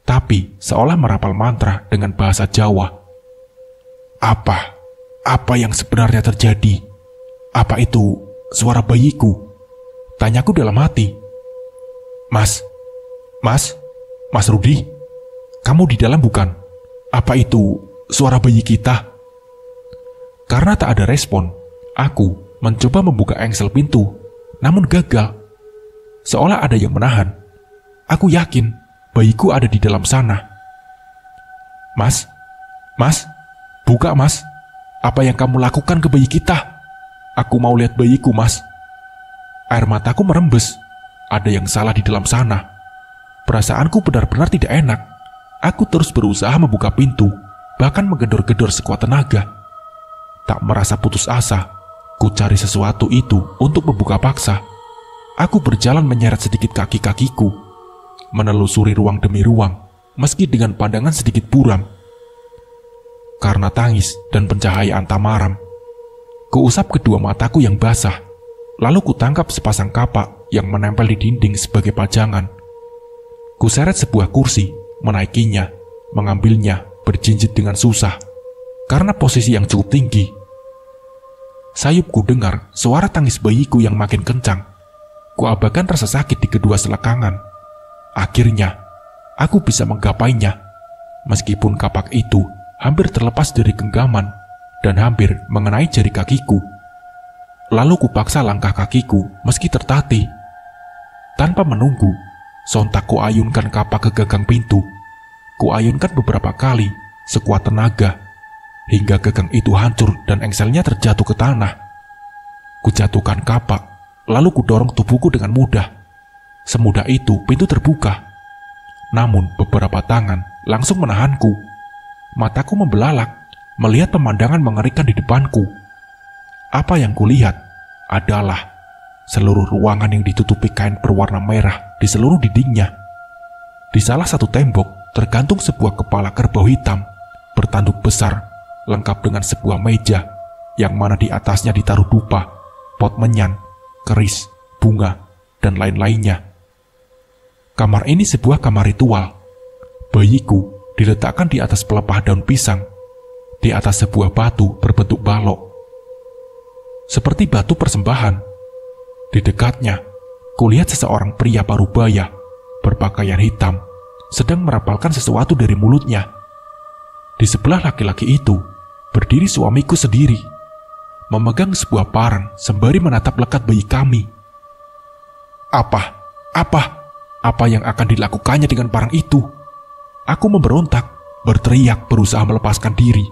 tapi seolah merapal mantra dengan bahasa Jawa. Apa yang sebenarnya terjadi? Apa itu suara bayiku? Tanyaku dalam hati. Mas Rudi, kamu di dalam bukan? Apa itu suara bayi kita?" Karena tak ada respon, aku mencoba membuka engsel pintu, namun gagal. Seolah ada yang menahan. Aku yakin bayiku ada di dalam sana. Mas, buka Mas. Apa yang kamu lakukan ke bayi kita? Aku mau lihat bayiku, Mas. Air mataku merembes. Ada yang salah di dalam sana. Perasaanku benar-benar tidak enak. Aku terus berusaha membuka pintu, bahkan menggedor-gedor sekuat tenaga. Tak merasa putus asa, ku cari sesuatu itu untuk membuka paksa. Aku berjalan menyeret sedikit kaki-kakiku, menelusuri ruang demi ruang, meski dengan pandangan sedikit buram. Karena tangis dan pencahayaan tamaram, kuusap kedua mataku yang basah, lalu kutangkap sepasang kapak yang menempel di dinding sebagai pajangan. Kuseret sebuah kursi, menaikinya, mengambilnya, berjinjit dengan susah, karena posisi yang cukup tinggi. Sayupku dengar suara tangis bayiku yang makin kencang. Kuabaikan rasa sakit di kedua selekangan. Akhirnya, aku bisa menggapainya, meskipun kapak itu hampir terlepas dari genggaman dan hampir mengenai jari kakiku. Lalu kupaksa langkah kakiku meski tertatih. Tanpa menunggu, sontak kuayunkan kapak ke gagang pintu. Kuayunkan beberapa kali, sekuat tenaga, hingga gagang itu hancur dan engselnya terjatuh ke tanah. Kujatuhkan kapak, lalu kudorong tubuhku dengan mudah. Semudah itu pintu terbuka. Namun beberapa tangan langsung menahanku. Mataku membelalak melihat pemandangan mengerikan di depanku. Apa yang kulihat adalah seluruh ruangan yang ditutupi kain berwarna merah di seluruh dindingnya. Di salah satu tembok tergantung sebuah kepala kerbau hitam bertanduk besar, lengkap dengan sebuah meja yang mana di atasnya ditaruh dupa, pot menyan, keris, bunga, dan lain-lainnya. Kamar ini sebuah kamar ritual. Bayiku diletakkan di atas pelepah daun pisang, di atas sebuah batu berbentuk balok, seperti batu persembahan. Di dekatnya, kulihat seseorang pria parubaya berpakaian hitam sedang merapalkan sesuatu dari mulutnya. Di sebelah laki-laki itu berdiri suamiku sendiri, memegang sebuah parang sembari menatap lekat bayi kami. Apa yang akan dilakukannya dengan parang itu? Aku memberontak, berteriak berusaha melepaskan diri.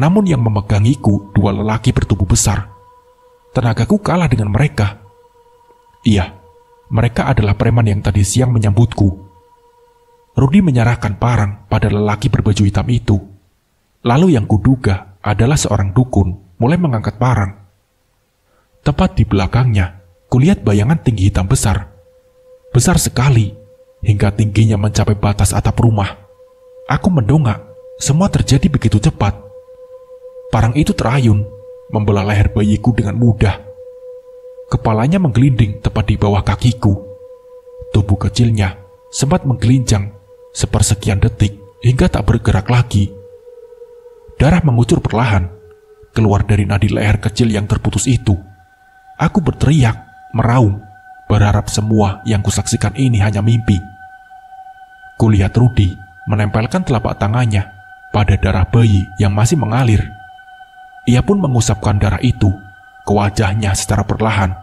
Namun yang memegangiku dua lelaki bertubuh besar. Tenagaku kalah dengan mereka. Iya, mereka adalah preman yang tadi siang menyambutku. Rudi menyerahkan parang pada lelaki berbaju hitam itu. Lalu yang kuduga adalah seorang dukun mulai mengangkat parang. Tepat di belakangnya, kulihat bayangan tinggi hitam besar. Besar sekali, hingga tingginya mencapai batas atap rumah. Aku mendongak, semua terjadi begitu cepat. Parang itu terayun, membelah leher bayiku dengan mudah. Kepalanya menggelinding tepat di bawah kakiku. Tubuh kecilnya sempat menggelincang sepersekian detik hingga tak bergerak lagi. Darah mengucur perlahan, keluar dari nadi leher kecil yang terputus itu. Aku berteriak, meraung, berharap semua yang kusaksikan ini hanya mimpi. Kulihat Rudi menempelkan telapak tangannya pada darah bayi yang masih mengalir. Ia pun mengusapkan darah itu ke wajahnya secara perlahan.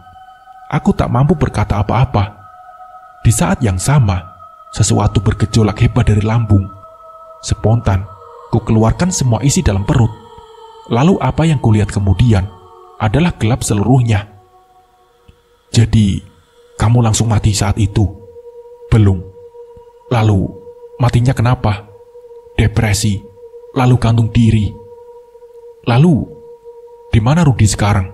Aku tak mampu berkata apa-apa. Di saat yang sama, sesuatu bergejolak hebat dari lambung. Spontan, ku keluarkan semua isi dalam perut. Lalu apa yang kulihat kemudian adalah gelap seluruhnya. Jadi, kamu langsung mati saat itu? Belum. Lalu, matinya kenapa? Depresi, lalu gantung diri. Lalu, di mana Rudi sekarang?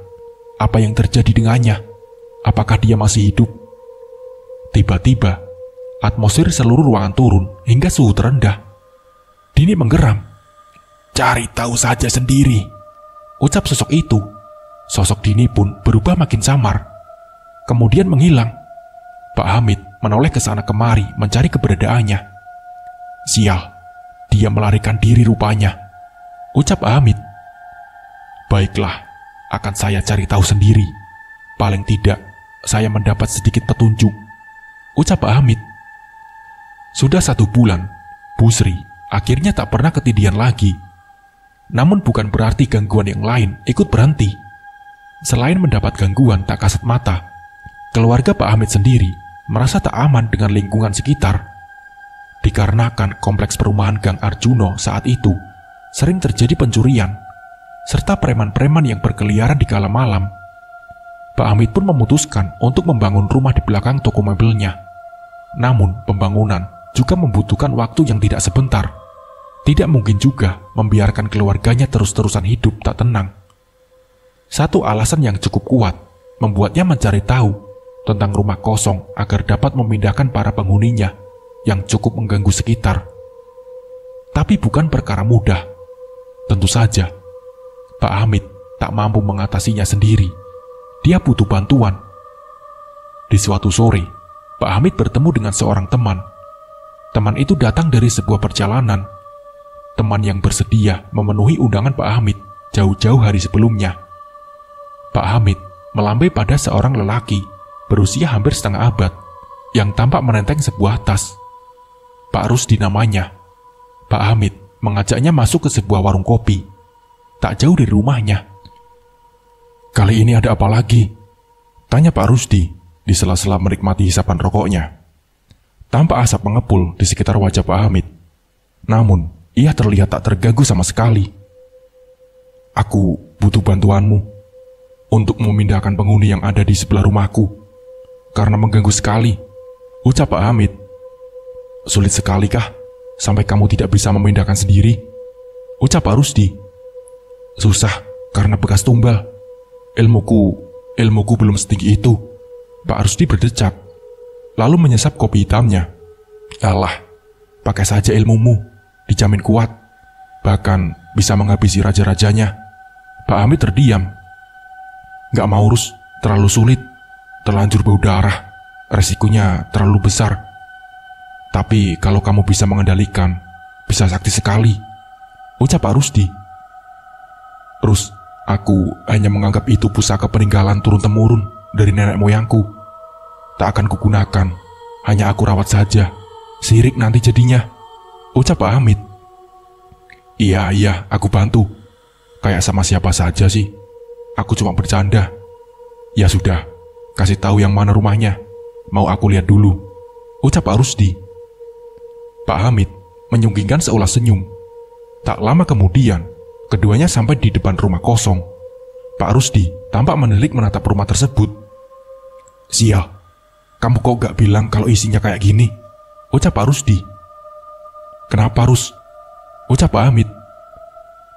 Apa yang terjadi dengannya? Apakah dia masih hidup? Tiba-tiba, atmosfer seluruh ruangan turun hingga suhu terendah. Dini menggeram. Cari tahu saja sendiri, ucap sosok itu. Sosok Dini pun berubah makin samar, kemudian menghilang. Pak Hamid menoleh ke sana kemari mencari keberadaannya. Sial, dia melarikan diri rupanya, ucap Pak Hamid. Baiklah, akan saya cari tahu sendiri. Paling tidak, saya mendapat sedikit petunjuk, ucap Pak Hamid. Sudah 1 bulan, Busri akhirnya tak pernah ketidian lagi. Namun bukan berarti gangguan yang lain ikut berhenti. Selain mendapat gangguan tak kasat mata, keluarga Pak Hamid sendiri merasa tak aman dengan lingkungan sekitar. Dikarenakan kompleks perumahan Gang Arjuno saat itu sering terjadi pencurian, serta preman-preman yang berkeliaran di kala malam. Pak Hamid pun memutuskan untuk membangun rumah di belakang toko mebelnya. Namun pembangunan juga membutuhkan waktu yang tidak sebentar. Tidak mungkin juga membiarkan keluarganya terus-terusan hidup tak tenang. Satu alasan yang cukup kuat membuatnya mencari tahu tentang rumah kosong agar dapat memindahkan para penghuninya yang cukup mengganggu sekitar. Tapi bukan perkara mudah. Tentu saja, Pak Hamid tak mampu mengatasinya sendiri. Dia butuh bantuan. Di suatu sore, Pak Hamid bertemu dengan seorang teman. Teman itu datang dari sebuah perjalanan. Teman yang bersedia memenuhi undangan Pak Hamid jauh-jauh hari sebelumnya. Pak Hamid melambai pada seorang lelaki berusia hampir setengah abad yang tampak menenteng sebuah tas. Pak Rusdi namanya. Pak Hamid mengajaknya masuk ke sebuah warung kopi tak jauh dari rumahnya. "Kali ini ada apa lagi?" tanya Pak Rusdi di sela-sela menikmati hisapan rokoknya. Tampak asap mengepul di sekitar wajah Pak Hamid. Namun, ia terlihat tak terganggu sama sekali. "Aku butuh bantuanmu untuk memindahkan penghuni yang ada di sebelah rumahku, karena mengganggu sekali," ucap Pak Hamid. "Sulit sekali kah sampai kamu tidak bisa memindahkan sendiri?" ucap Pak Rusdi. "Susah karena bekas tumbal. Ilmuku belum setinggi itu," Pak Rusdi berdecak, lalu menyesap kopi hitamnya. "Alah, pakai saja ilmumu, dijamin kuat, bahkan bisa menghabisi raja-rajanya." Pak Hamid terdiam. "Gak mau, Rus, terlalu sulit, terlanjur bau darah, resikonya terlalu besar. Tapi kalau kamu bisa mengendalikan, bisa sakti sekali," ucap Pak Rusdi. "Rus, aku hanya menganggap itu pusaka peninggalan turun-temurun dari nenek moyangku. Tak akan kugunakan, hanya aku rawat saja. Sirik nanti jadinya," ucap Pak Hamid. Iya, aku bantu. Kayak sama siapa saja sih. Aku cuma bercanda." "Ya sudah, kasih tahu yang mana rumahnya. Mau aku lihat dulu," ucap Pak Rusdi. Pak Hamid menyunggingkan seulas senyum. Tak lama kemudian, keduanya sampai di depan rumah kosong. Pak Rusdi tampak menilik menatap rumah tersebut. "Sial, kamu kok gak bilang kalau isinya kayak gini?" ucap Pak Rusdi. "Kenapa, Rus?" ucap Pak Hamid.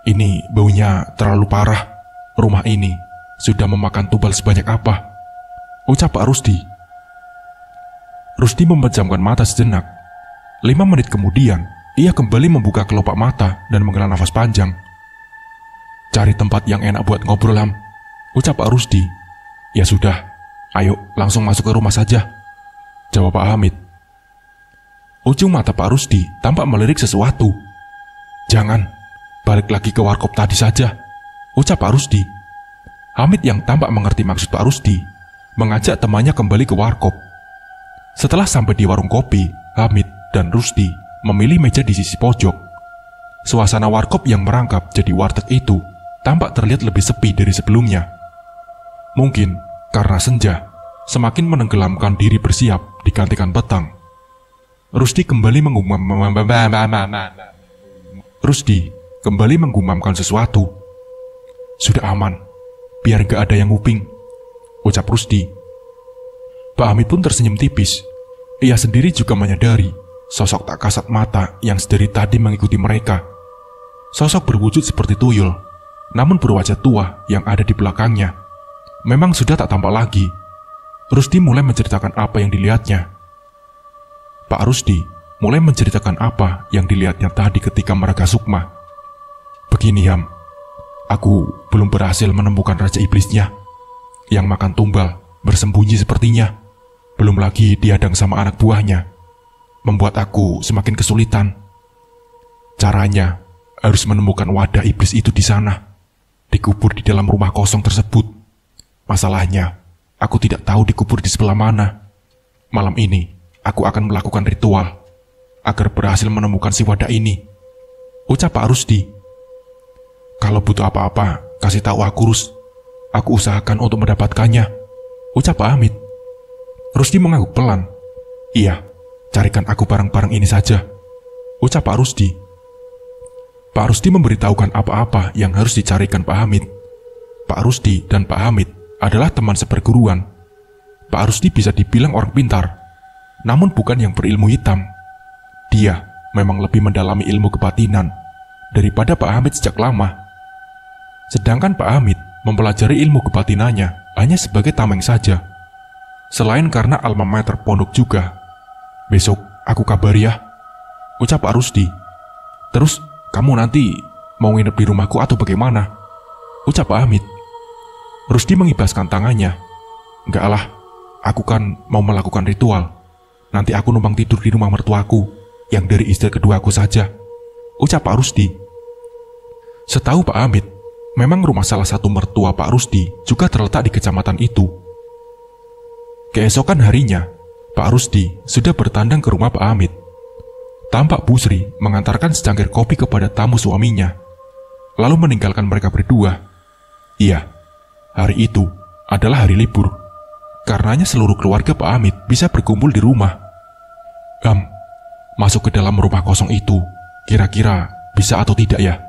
"Ini baunya terlalu parah. Rumah ini sudah memakan tumbal sebanyak apa?" ucap Pak Rusdi. Rusdi memejamkan mata sejenak. 5 menit kemudian, ia kembali membuka kelopak mata dan menghela nafas panjang. "Cari tempat yang enak buat ngobrol, Ham," ucap Pak Rusdi. "Ya sudah, ayo langsung masuk ke rumah saja," jawab Pak Hamid. Ujung mata Pak Rusdi tampak melirik sesuatu. "Jangan, balik lagi ke warkop tadi saja," ucap Pak Rusdi. Hamid yang tampak mengerti maksud Pak Rusdi mengajak temannya kembali ke warkop. Setelah sampai di warung kopi, Hamid dan Rusdi memilih meja di sisi pojok. Suasana warkop yang merangkap jadi warteg itu tampak terlihat lebih sepi dari sebelumnya. Mungkin karena senja semakin menenggelamkan diri bersiap digantikan petang. Rusdi kembali menggumamkan sesuatu. "Sudah aman, biar gak ada yang nguping," ucap Rusdi. Pak Hamid pun tersenyum tipis. Ia sendiri juga menyadari sosok tak kasat mata yang sedari tadi mengikuti mereka. Sosok berwujud seperti tuyul, namun berwajah tua yang ada di belakangnya memang sudah tak tampak lagi. Rusdi mulai menceritakan apa yang dilihatnya. Pak Rusdi mulai menceritakan apa yang dilihatnya tadi ketika mereka sukma. "Begini, Ham, aku belum berhasil menemukan Raja Iblisnya. Yang makan tumbal bersembunyi sepertinya. Belum lagi dihadang sama anak buahnya. Membuat aku semakin kesulitan. Caranya harus menemukan wadah iblis itu di sana, dikubur di dalam rumah kosong tersebut. Masalahnya, aku tidak tahu dikubur di sebelah mana. Malam ini, aku akan melakukan ritual agar berhasil menemukan si wadah ini," ucap Pak Rusdi. "Kalau butuh apa-apa, kasih tahu aku, Rus. Aku usahakan untuk mendapatkannya," ucap Pak Hamid. Rusdi mengangguk pelan. "Iya, carikan aku barang-barang ini saja," ucap Pak Rusdi. Pak Rusdi memberitahukan apa-apa yang harus dicarikan Pak Hamid. Pak Rusdi dan Pak Hamid adalah teman seperguruan. Pak Rusdi bisa dibilang orang pintar, namun bukan yang berilmu hitam. Dia memang lebih mendalami ilmu kebatinan daripada Pak Hamid sejak lama. Sedangkan Pak Hamid mempelajari ilmu kebatinannya hanya sebagai tameng saja. Selain karena alma mater pondok juga. Besok aku kabari ya, ucap Pak Rusdi. Terus kamu nanti mau nginep di rumahku atau bagaimana? Ucap Pak Hamid. Rusdi mengibaskan tangannya. Enggak lah, aku kan mau melakukan ritual. Nanti aku numpang tidur di rumah mertuaku, yang dari istri kedua aku saja, ucap Pak Rusdi. Setahu Pak Hamid, memang rumah salah satu mertua Pak Rusdi juga terletak di kecamatan itu. Keesokan harinya, Pak Rusdi sudah bertandang ke rumah Pak Hamid. Tampak Bu Sri mengantarkan secangkir kopi kepada tamu suaminya, lalu meninggalkan mereka berdua. Iya, hari itu adalah hari libur. Karenanya seluruh keluarga Pak Hamid bisa berkumpul di rumah. Masuk ke dalam rumah kosong itu, kira-kira bisa atau tidak ya?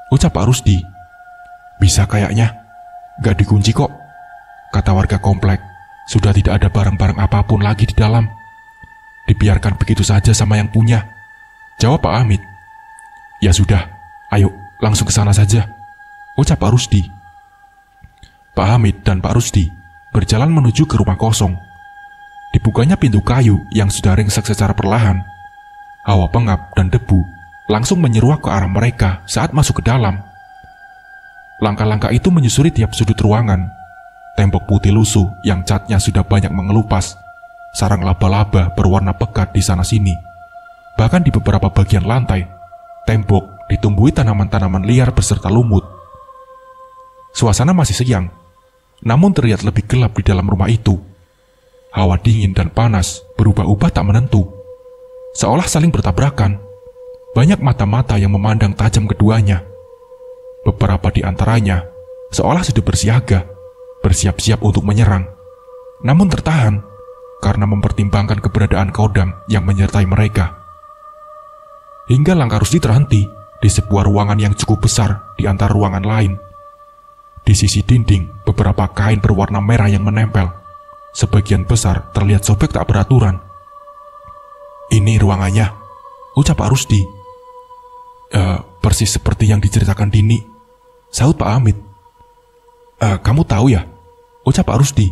Ucap Pak Rusdi. Bisa kayaknya, gak dikunci kok. Kata warga komplek, sudah tidak ada barang-barang apapun lagi di dalam. Dibiarkan begitu saja sama yang punya, jawab Pak Hamid. Ya sudah, ayo langsung ke sana saja, ucap Pak Rusdi. Pak Hamid dan Pak Rusdi berjalan menuju ke rumah kosong. Dibukanya pintu kayu yang sudah ringsek secara perlahan. Hawa pengap dan debu langsung menyeruak ke arah mereka saat masuk ke dalam. Langkah-langkah itu menyusuri tiap sudut ruangan. Tembok putih lusuh yang catnya sudah banyak mengelupas. Sarang laba-laba berwarna pekat di sana-sini. Bahkan di beberapa bagian lantai, tembok ditumbuhi tanaman-tanaman liar beserta lumut. Suasana masih siang, namun terlihat lebih gelap di dalam rumah itu. Hawa dingin dan panas berubah-ubah tak menentu, seolah saling bertabrakan. Banyak mata-mata yang memandang tajam keduanya. Beberapa di antaranya seolah sudah bersiaga, bersiap-siap untuk menyerang, namun tertahan karena mempertimbangkan keberadaan Kodam yang menyertai mereka. Hingga langkah Rusdi terhenti di sebuah ruangan yang cukup besar di antara ruangan lain. Di sisi dinding, beberapa kain berwarna merah yang menempel. Sebagian besar terlihat sobek tak beraturan. Ini ruangannya, ucap Pak Rusdi. Persis seperti yang diceritakan Dini, sahut Pak Hamid. Kamu tahu ya, ucap Pak Rusdi.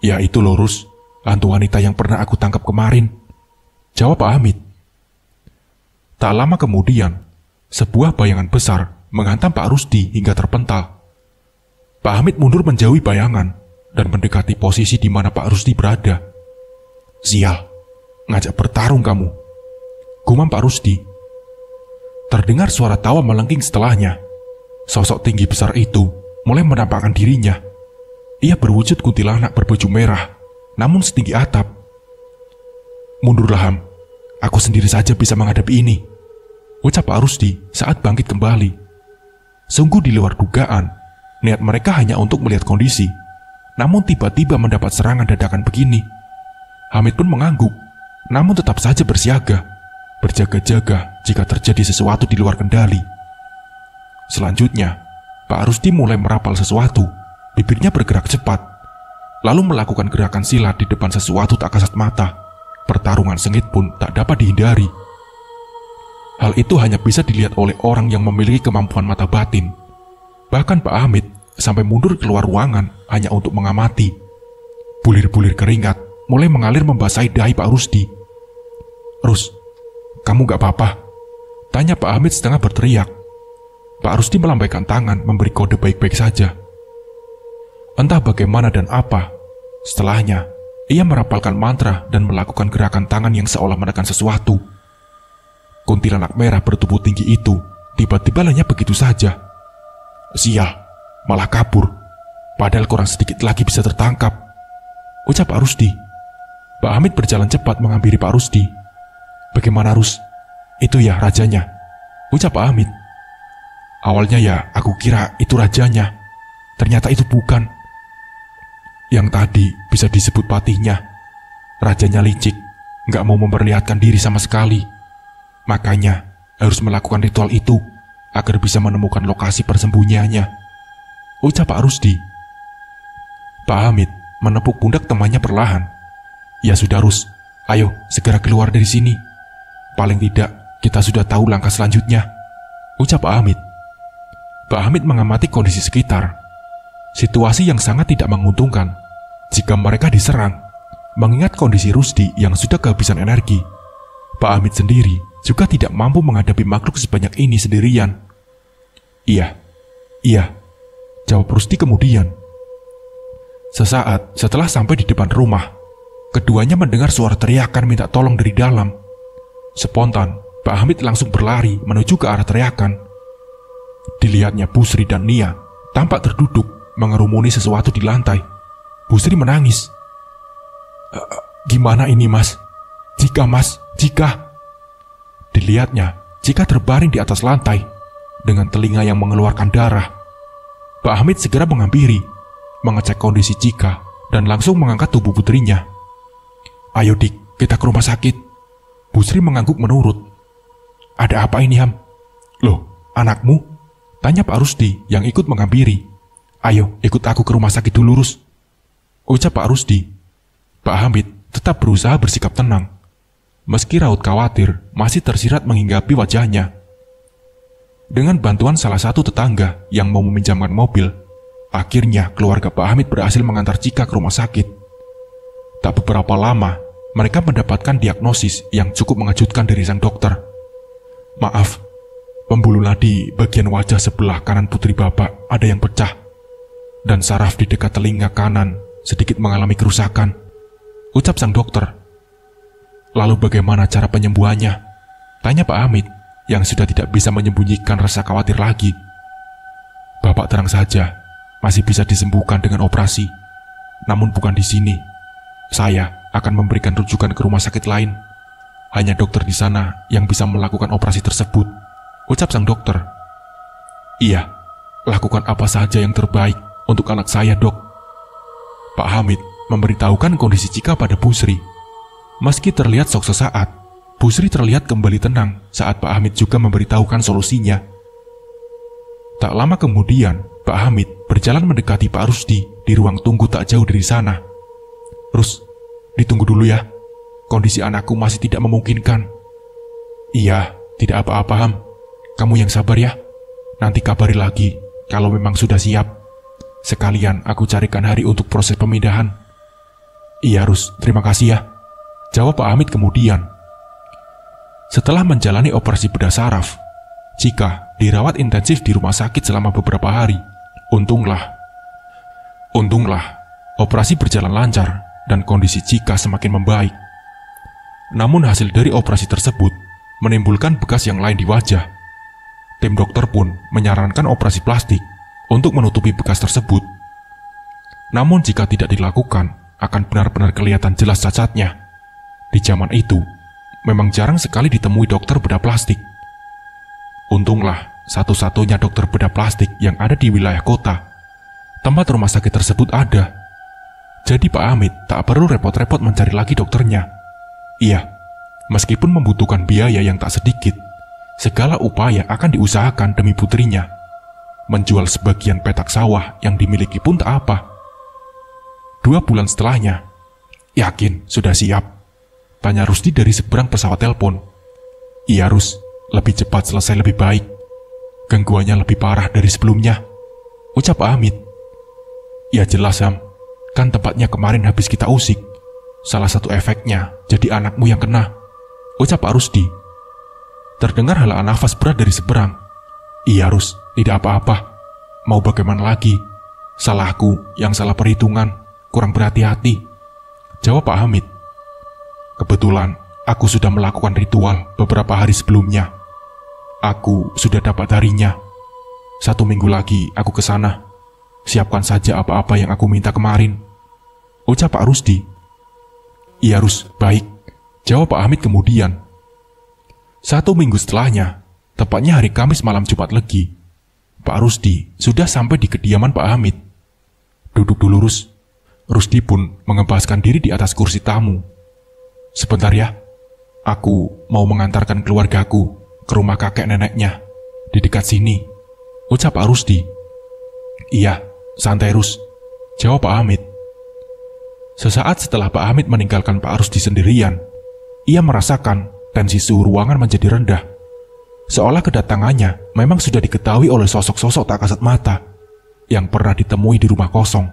Ya itu loh Rus, hantu wanita yang pernah aku tangkap kemarin, jawab Pak Hamid. Tak lama kemudian, sebuah bayangan besar menghantam Pak Rusdi hingga terpental. Pak Hamid mundur menjauhi bayangan dan mendekati posisi di mana Pak Rusdi berada. Sial, ngajak bertarung kamu, gumam Pak Rusdi. Terdengar suara tawa melengking setelahnya. Sosok tinggi besar itu mulai menampakkan dirinya. Ia berwujud kuntilanak berbaju merah, namun setinggi atap. Mundurlah Ham, aku sendiri saja bisa menghadapi ini, ucap Pak Rusdi saat bangkit kembali. Sungguh di luar dugaan, niat mereka hanya untuk melihat kondisi, namun tiba-tiba mendapat serangan dadakan begini. Hamid pun mengangguk, namun tetap saja bersiaga, berjaga-jaga jika terjadi sesuatu di luar kendali. Selanjutnya, Pak Rusdi mulai merapal sesuatu. Bibirnya bergerak cepat, lalu melakukan gerakan silat di depan sesuatu tak kasat mata. Pertarungan sengit pun tak dapat dihindari. Hal itu hanya bisa dilihat oleh orang yang memiliki kemampuan mata batin. Bahkan Pak Hamid sampai mundur keluar ruangan hanya untuk mengamati. Bulir-bulir keringat mulai mengalir membasahi dahi Pak Rusdi. Rus, kamu gak apa-apa? Tanya Pak Hamid setengah berteriak. Pak Rusdi melambaikan tangan memberi kode baik-baik saja. Entah bagaimana dan apa, setelahnya ia merapalkan mantra dan melakukan gerakan tangan yang seolah menekan sesuatu. Kuntilanak merah bertubuh tinggi itu tiba-tiba lenyap begitu saja. Sial, malah kabur. Padahal kurang sedikit lagi bisa tertangkap, ucap Pak Rusdi. Pak Hamid berjalan cepat menghampiri Pak Rusdi. Bagaimana Rus? Itu ya rajanya, ucap Pak Hamid. Awalnya ya aku kira itu rajanya, ternyata itu bukan. Yang tadi bisa disebut patihnya. Rajanya licik, gak mau memperlihatkan diri sama sekali. Makanya harus melakukan ritual itu agar bisa menemukan lokasi persembunyiannya, ucap Pak Rusdi. Pak Hamid menepuk pundak temannya perlahan. Ya sudah Rus, ayo segera keluar dari sini. Paling tidak kita sudah tahu langkah selanjutnya, ucap Pak Hamid. Pak Hamid mengamati kondisi sekitar. Situasi yang sangat tidak menguntungkan jika mereka diserang, mengingat kondisi Rusdi yang sudah kehabisan energi Pak Hamid sendiri juga tidak mampu menghadapi makhluk sebanyak ini sendirian. Iya, jawab Rusdi kemudian. Sesaat setelah sampai di depan rumah, keduanya mendengar suara teriakan minta tolong dari dalam. Spontan, Pak Hamid langsung berlari menuju ke arah teriakan. Dilihatnya Busri dan Nia tampak terduduk mengerumuni sesuatu di lantai. Busri menangis. Gimana ini mas? Jika. Dilihatnya, Jika terbaring di atas lantai dengan telinga yang mengeluarkan darah. Pak Hamid segera menghampiri, mengecek kondisi Jika dan langsung mengangkat tubuh putrinya. Ayo Dik, kita ke rumah sakit. Busri mengangguk menurut. Ada apa ini Ham? Loh, anakmu? Tanya Pak Rusdi yang ikut menghampiri. Ayo ikut aku ke rumah sakit dulu Rus, ucap Pak Rusdi. Pak Hamid tetap berusaha bersikap tenang, meski raut khawatir masih tersirat menghinggapi wajahnya. Dengan bantuan salah satu tetangga yang mau meminjamkan mobil, akhirnya keluarga Pak Hamid berhasil mengantar Cika ke rumah sakit. Tak beberapa lama, mereka mendapatkan diagnosis yang cukup mengejutkan dari sang dokter. Maaf, pembuluh nadi bagian wajah sebelah kanan putri Bapak ada yang pecah, dan saraf di dekat telinga kanan sedikit mengalami kerusakan, ucap sang dokter. Lalu bagaimana cara penyembuhannya? Tanya Pak Hamid yang sudah tidak bisa menyembunyikan rasa khawatir lagi. Bapak terang saja, masih bisa disembuhkan dengan operasi, namun bukan di sini. Saya akan memberikan rujukan ke rumah sakit lain. Hanya dokter di sana yang bisa melakukan operasi tersebut, ucap sang dokter. Iya, lakukan apa saja yang terbaik untuk anak saya, Dok. Pak Hamid memberitahukan kondisi Cika pada Busri. Meski terlihat sok sesaat, Busri terlihat kembali tenang saat Pak Hamid juga memberitahukan solusinya. Tak lama kemudian, Pak Hamid berjalan mendekati Pak Rusdi di ruang tunggu tak jauh dari sana. Rus, ditunggu dulu ya. Kondisi anakku masih tidak memungkinkan. Iya, tidak apa-apa Ham. Kamu yang sabar ya. Nanti kabari lagi kalau memang sudah siap. Sekalian aku carikan hari untuk proses pemindahan. Iya Rus, terima kasih ya, jawab Pak Hamid kemudian. Setelah menjalani operasi bedah saraf, Cika dirawat intensif di rumah sakit selama beberapa hari. Untunglah, operasi berjalan lancar dan kondisi Cika semakin membaik. Namun hasil dari operasi tersebut menimbulkan bekas yang lain di wajah. Tim dokter pun menyarankan operasi plastik untuk menutupi bekas tersebut. Namun jika tidak dilakukan, akan benar-benar kelihatan jelas cacatnya. Di zaman itu, memang jarang sekali ditemui dokter bedah plastik. Untunglah, satu-satunya dokter bedah plastik yang ada di wilayah kota, tempat rumah sakit tersebut ada. Jadi Pak Hamid tak perlu repot-repot mencari lagi dokternya. Iya, meskipun membutuhkan biaya yang tak sedikit, segala upaya akan diusahakan demi putrinya. Menjual sebagian petak sawah yang dimiliki pun tak apa. 2 bulan setelahnya, yakin sudah siap? Tanya Rusdi dari seberang pesawat telepon. Iya Rus, lebih cepat selesai lebih baik. Gangguannya lebih parah dari sebelumnya, ucap Pak Hamid. Ya jelas Ham, kan tempatnya kemarin habis kita usik. Salah satu efeknya jadi anakmu yang kena, ucap Pak Rusdi. Terdengar helaan nafas berat dari seberang. Iya Rus, tidak apa-apa. Mau bagaimana lagi? Salahku yang salah perhitungan, kurang berhati-hati, jawab Pak Hamid. Kebetulan aku sudah melakukan ritual beberapa hari sebelumnya. Aku sudah dapat harinya. 1 minggu lagi aku ke sana. Siapkan saja apa-apa yang aku minta kemarin, ucap Pak Rusdi. Iya Rus, baik, jawab Pak Hamid kemudian. 1 minggu setelahnya, tepatnya hari Kamis malam Jumat Legi, Pak Rusdi sudah sampai di kediaman Pak Hamid. Duduk dulu Rus. Rusdi pun mengebaskan diri di atas kursi tamu. Sebentar ya, aku mau mengantarkan keluargaku ke rumah kakek neneknya di dekat sini, ucap Pak Rusdi. Iya, santai Rus, jawab Pak Hamid. Sesaat setelah Pak Hamid meninggalkan Pak Rusdi sendirian, ia merasakan tensi suhu ruangan menjadi rendah. Seolah kedatangannya memang sudah diketahui oleh sosok-sosok tak kasat mata yang pernah ditemui di rumah kosong.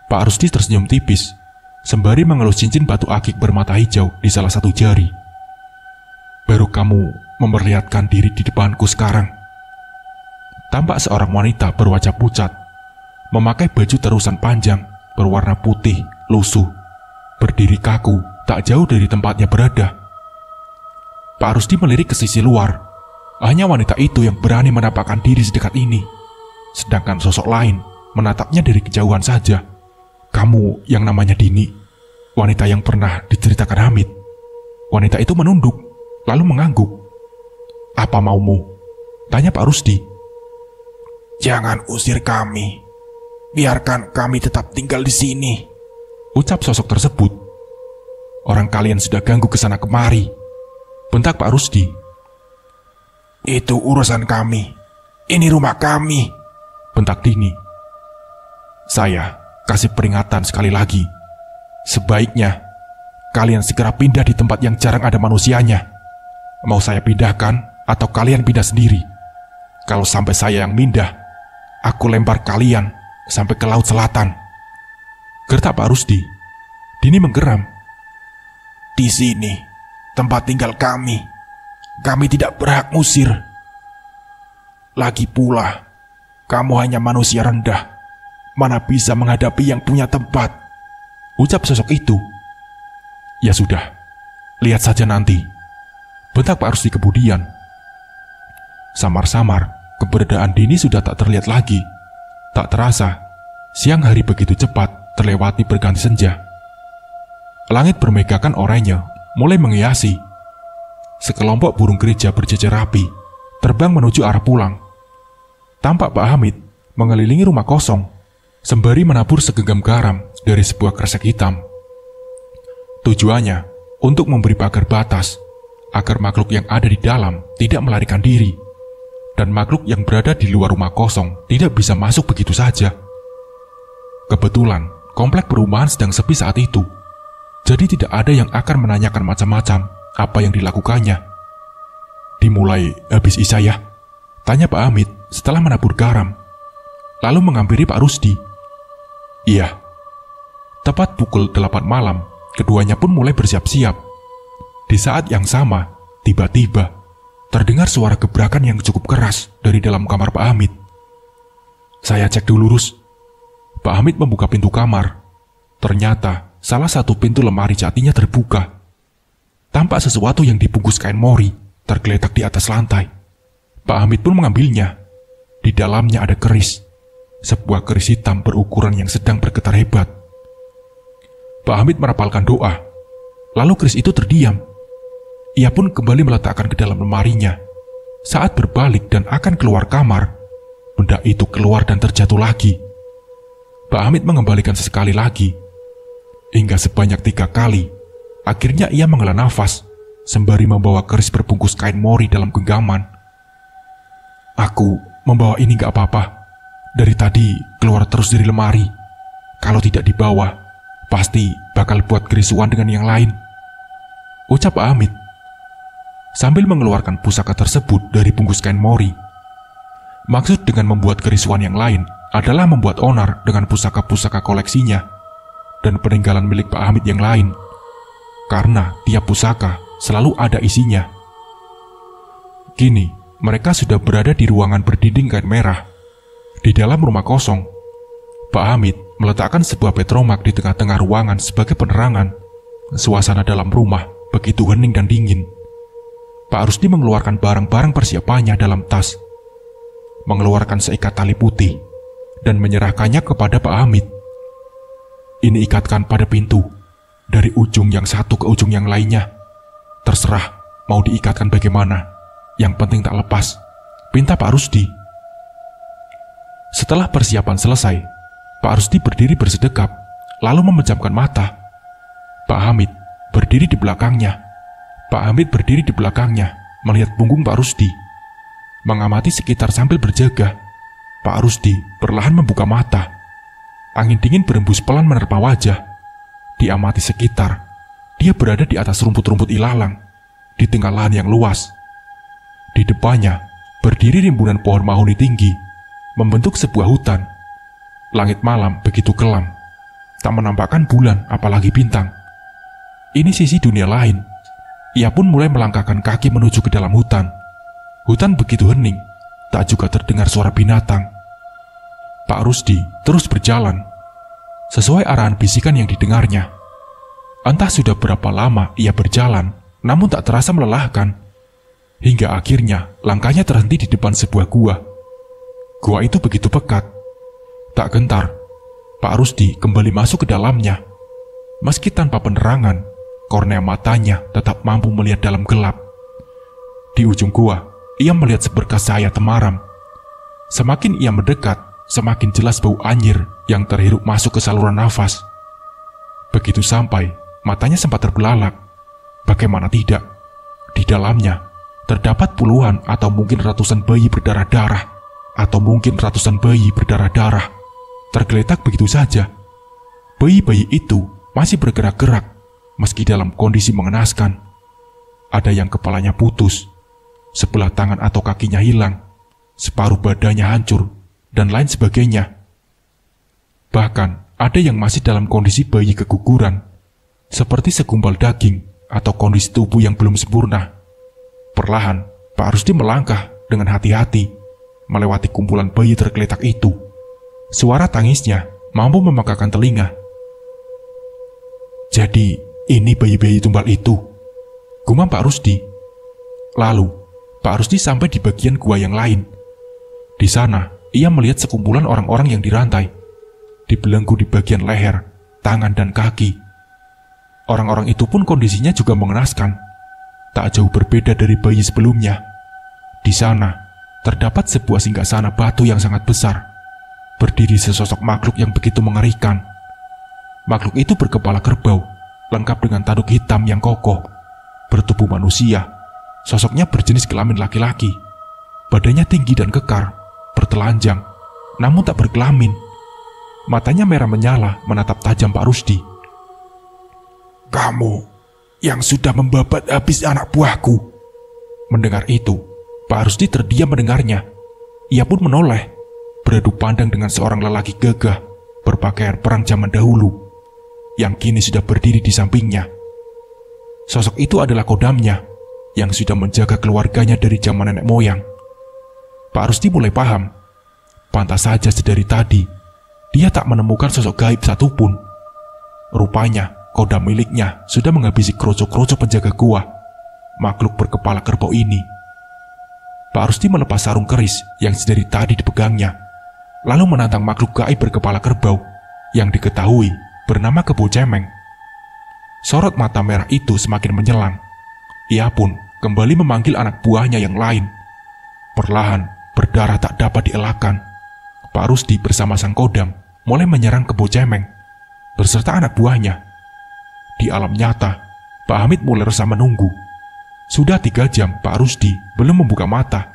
Pak Rusdi tersenyum tipis, sembari mengelus cincin batu akik bermata hijau di salah satu jari. Baru kamu memperlihatkan diri di depanku sekarang. Tampak seorang wanita berwajah pucat, memakai baju terusan panjang berwarna putih, lusuh, berdiri kaku tak jauh dari tempatnya berada. Pak Rusdi melirik ke sisi luar. Hanya wanita itu yang berani menampakkan diri sedekat ini, sedangkan sosok lain menatapnya dari kejauhan saja. Kamu yang namanya Dini, wanita yang pernah diceritakan Hamid. Wanita itu menunduk, lalu mengangguk. Apa maumu? Tanya Pak Rusdi. Jangan usir kami. Biarkan kami tetap tinggal di sini, ucap sosok tersebut. Orang kalian sudah ganggu ke sana kemari, bentak Pak Rusdi. Itu urusan kami. Ini rumah kami, bentak Dini. Saya kasih peringatan sekali lagi. Sebaiknya kalian segera pindah di tempat yang jarang ada manusianya. Mau saya pindahkan atau kalian pindah sendiri? Kalau sampai saya yang pindah, aku lempar kalian sampai ke Laut Selatan, gertak Pak Rusdi. Dini menggeram. Di sini tempat tinggal kami. Kami tidak berhak ngusir. Lagi pula, kamu hanya manusia rendah. Mana bisa menghadapi yang punya tempat, ucap sosok itu. Ya sudah, lihat saja nanti, bentak Pak Rusdi kemudian. Samar-samar, keberadaan Dini sudah tak terlihat lagi. Tak terasa, siang hari begitu cepat terlewati berganti senja. Langit bermegakan oranye mulai menghiasi. Sekelompok burung gereja berjejer rapi, terbang menuju arah pulang. Tampak Pak Hamid mengelilingi rumah kosong, sembari menabur segenggam garam dari sebuah kresek hitam. Tujuannya untuk memberi pagar batas, agar makhluk yang ada di dalam tidak melarikan diri, dan makhluk yang berada di luar rumah kosong tidak bisa masuk begitu saja. Kebetulan, komplek perumahan sedang sepi saat itu, jadi tidak ada yang akan menanyakan macam-macam apa yang dilakukannya. Dimulai habis isya ya? Tanya Pak Hamid setelah menabur garam, lalu menghampiri Pak Rusdi. Iya. Tepat pukul 8 malam, keduanya pun mulai bersiap-siap. Di saat yang sama, tiba-tiba terdengar suara gebrakan yang cukup keras dari dalam kamar Pak Hamid. Saya cek dulu, Rus. Pak Hamid membuka pintu kamar. Ternyata salah satu pintu lemari jatinya terbuka. Tampak sesuatu yang dibungkus kain mori tergeletak di atas lantai. Pak Hamid pun mengambilnya. Di dalamnya ada keris, sebuah keris hitam berukuran yang sedang bergetar hebat. Pak Hamid merapalkan doa, lalu keris itu terdiam. Ia pun kembali meletakkan ke dalam lemarinya. Saat berbalik dan akan keluar kamar, benda itu keluar dan terjatuh lagi. Pak Hamid mengembalikan sesekali lagi, hingga sebanyak 3 kali. Akhirnya ia menghela nafas, sembari membawa keris berbungkus kain mori dalam genggaman. Aku membawa ini gak apa-apa. Dari tadi keluar terus dari lemari. Kalau tidak dibawa, pasti bakal buat kerisuan dengan yang lain, ucap Pak Hamid, sambil mengeluarkan pusaka tersebut dari bungkus kain mori. Maksud dengan membuat kerisuan yang lain adalah membuat onar dengan pusaka-pusaka koleksinya dan peninggalan milik Pak Hamid yang lain, karena tiap pusaka selalu ada isinya. Kini mereka sudah berada di ruangan berdinding kain merah. Di dalam rumah kosong, Pak Hamid meletakkan sebuah petromak di tengah-tengah ruangan sebagai penerangan. Suasana dalam rumah begitu hening dan dingin. Pak Rusdi mengeluarkan barang-barang persiapannya dalam tas, mengeluarkan seikat tali putih, dan menyerahkannya kepada Pak Hamid. Ini ikatkan pada pintu, dari ujung yang satu ke ujung yang lainnya. Terserah mau diikatkan bagaimana, yang penting tak lepas, pinta Pak Rusdi. Setelah persiapan selesai, Pak Rusdi berdiri bersedekap, lalu memejamkan mata. Pak Hamid berdiri di belakangnya. Melihat punggung Pak Rusdi, mengamati sekitar sambil berjaga. Pak Rusdi perlahan membuka mata. Angin dingin berembus pelan menerpa wajah. Diamati sekitar, dia berada di atas rumput-rumput ilalang, di tengah lahan yang luas. Di depannya berdiri rimbunan pohon mahoni tinggi, membentuk sebuah hutan. Langit malam begitu kelam, tak menampakkan bulan apalagi bintang. Ini sisi dunia lain ia pun mulai melangkahkan kaki menuju ke dalam hutan. Hutan begitu hening, tak juga terdengar suara binatang. Pak Rusdi terus berjalan, sesuai arahan bisikan yang didengarnya. Entah sudah berapa lama ia berjalan, namun tak terasa melelahkan. Hingga akhirnya langkahnya terhenti di depan sebuah gua. Gua itu begitu pekat. Tak gentar, Pak Rusdi kembali masuk ke dalamnya. Meski tanpa penerangan, kornea matanya tetap mampu melihat dalam gelap. Di ujung gua, ia melihat seberkas cahaya temaram. Semakin ia mendekat, semakin jelas bau anyir yang terhirup masuk ke saluran nafas. Begitu sampai, matanya sempat terbelalak. Bagaimana tidak, di dalamnya terdapat puluhan atau mungkin ratusan bayi berdarah-darah, tergeletak begitu saja. Bayi-bayi itu masih bergerak-gerak, meski dalam kondisi mengenaskan. Ada yang kepalanya putus, sebelah tangan atau kakinya hilang, separuh badannya hancur, dan lain sebagainya. Bahkan ada yang masih dalam kondisi bayi keguguran, seperti segumpal daging atau kondisi tubuh yang belum sempurna. Perlahan, Pak Rusdi melangkah dengan hati-hati, melewati kumpulan bayi tergeletak itu. Suara tangisnya mampu memekakan telinga. Jadi, ini bayi-bayi tumbal itu, gumam Pak Rusdi. Lalu, Pak Rusdi sampai di bagian gua yang lain. Di sana, ia melihat sekumpulan orang-orang yang dirantai, dibelenggu di bagian leher, tangan, dan kaki. Orang-orang itu pun kondisinya juga mengenaskan, tak jauh berbeda dari bayi sebelumnya. Di sana, terdapat sebuah singgasana batu yang sangat besar, berdiri sesosok makhluk yang begitu mengerikan. Makhluk itu berkepala kerbau, lengkap dengan tanduk hitam yang kokoh, bertubuh manusia. Sosoknya berjenis kelamin laki-laki, badannya tinggi dan kekar, bertelanjang, namun tak berkelamin. Matanya merah menyala menatap tajam Pak Rusdi. Kamu yang sudah membabat habis anak buahku. Mendengar itu, Pak Rusdi terdiam mendengarnya. Ia pun menoleh, beradu pandang dengan seorang lelaki gagah, berpakaian perang zaman dahulu, yang kini sudah berdiri di sampingnya. Sosok itu adalah kodamnya, yang sudah menjaga keluarganya dari zaman nenek moyang. Pak Rusdi mulai paham. Pantas saja sedari tadi, dia tak menemukan sosok gaib satupun. Rupanya, kodam miliknya sudah menghabisi kroco-kroco penjaga gua, makhluk berkepala kerbau ini. Pak Rusdi melepas sarung keris yang sedari tadi dipegangnya, lalu menantang makhluk gaib berkepala kerbau yang diketahui bernama Kebo Cemeng. Sorot mata merah itu semakin menyelang. Ia pun kembali memanggil anak buahnya yang lain. Perlahan, berdarah tak dapat dielakkan, Pak Rusdi bersama sang kodam mulai menyerang Kebo Cemeng berserta anak buahnya. Di alam nyata, Pak Hamid mulai resah menunggu. Sudah 3 jam Pak Rusdi belum membuka mata.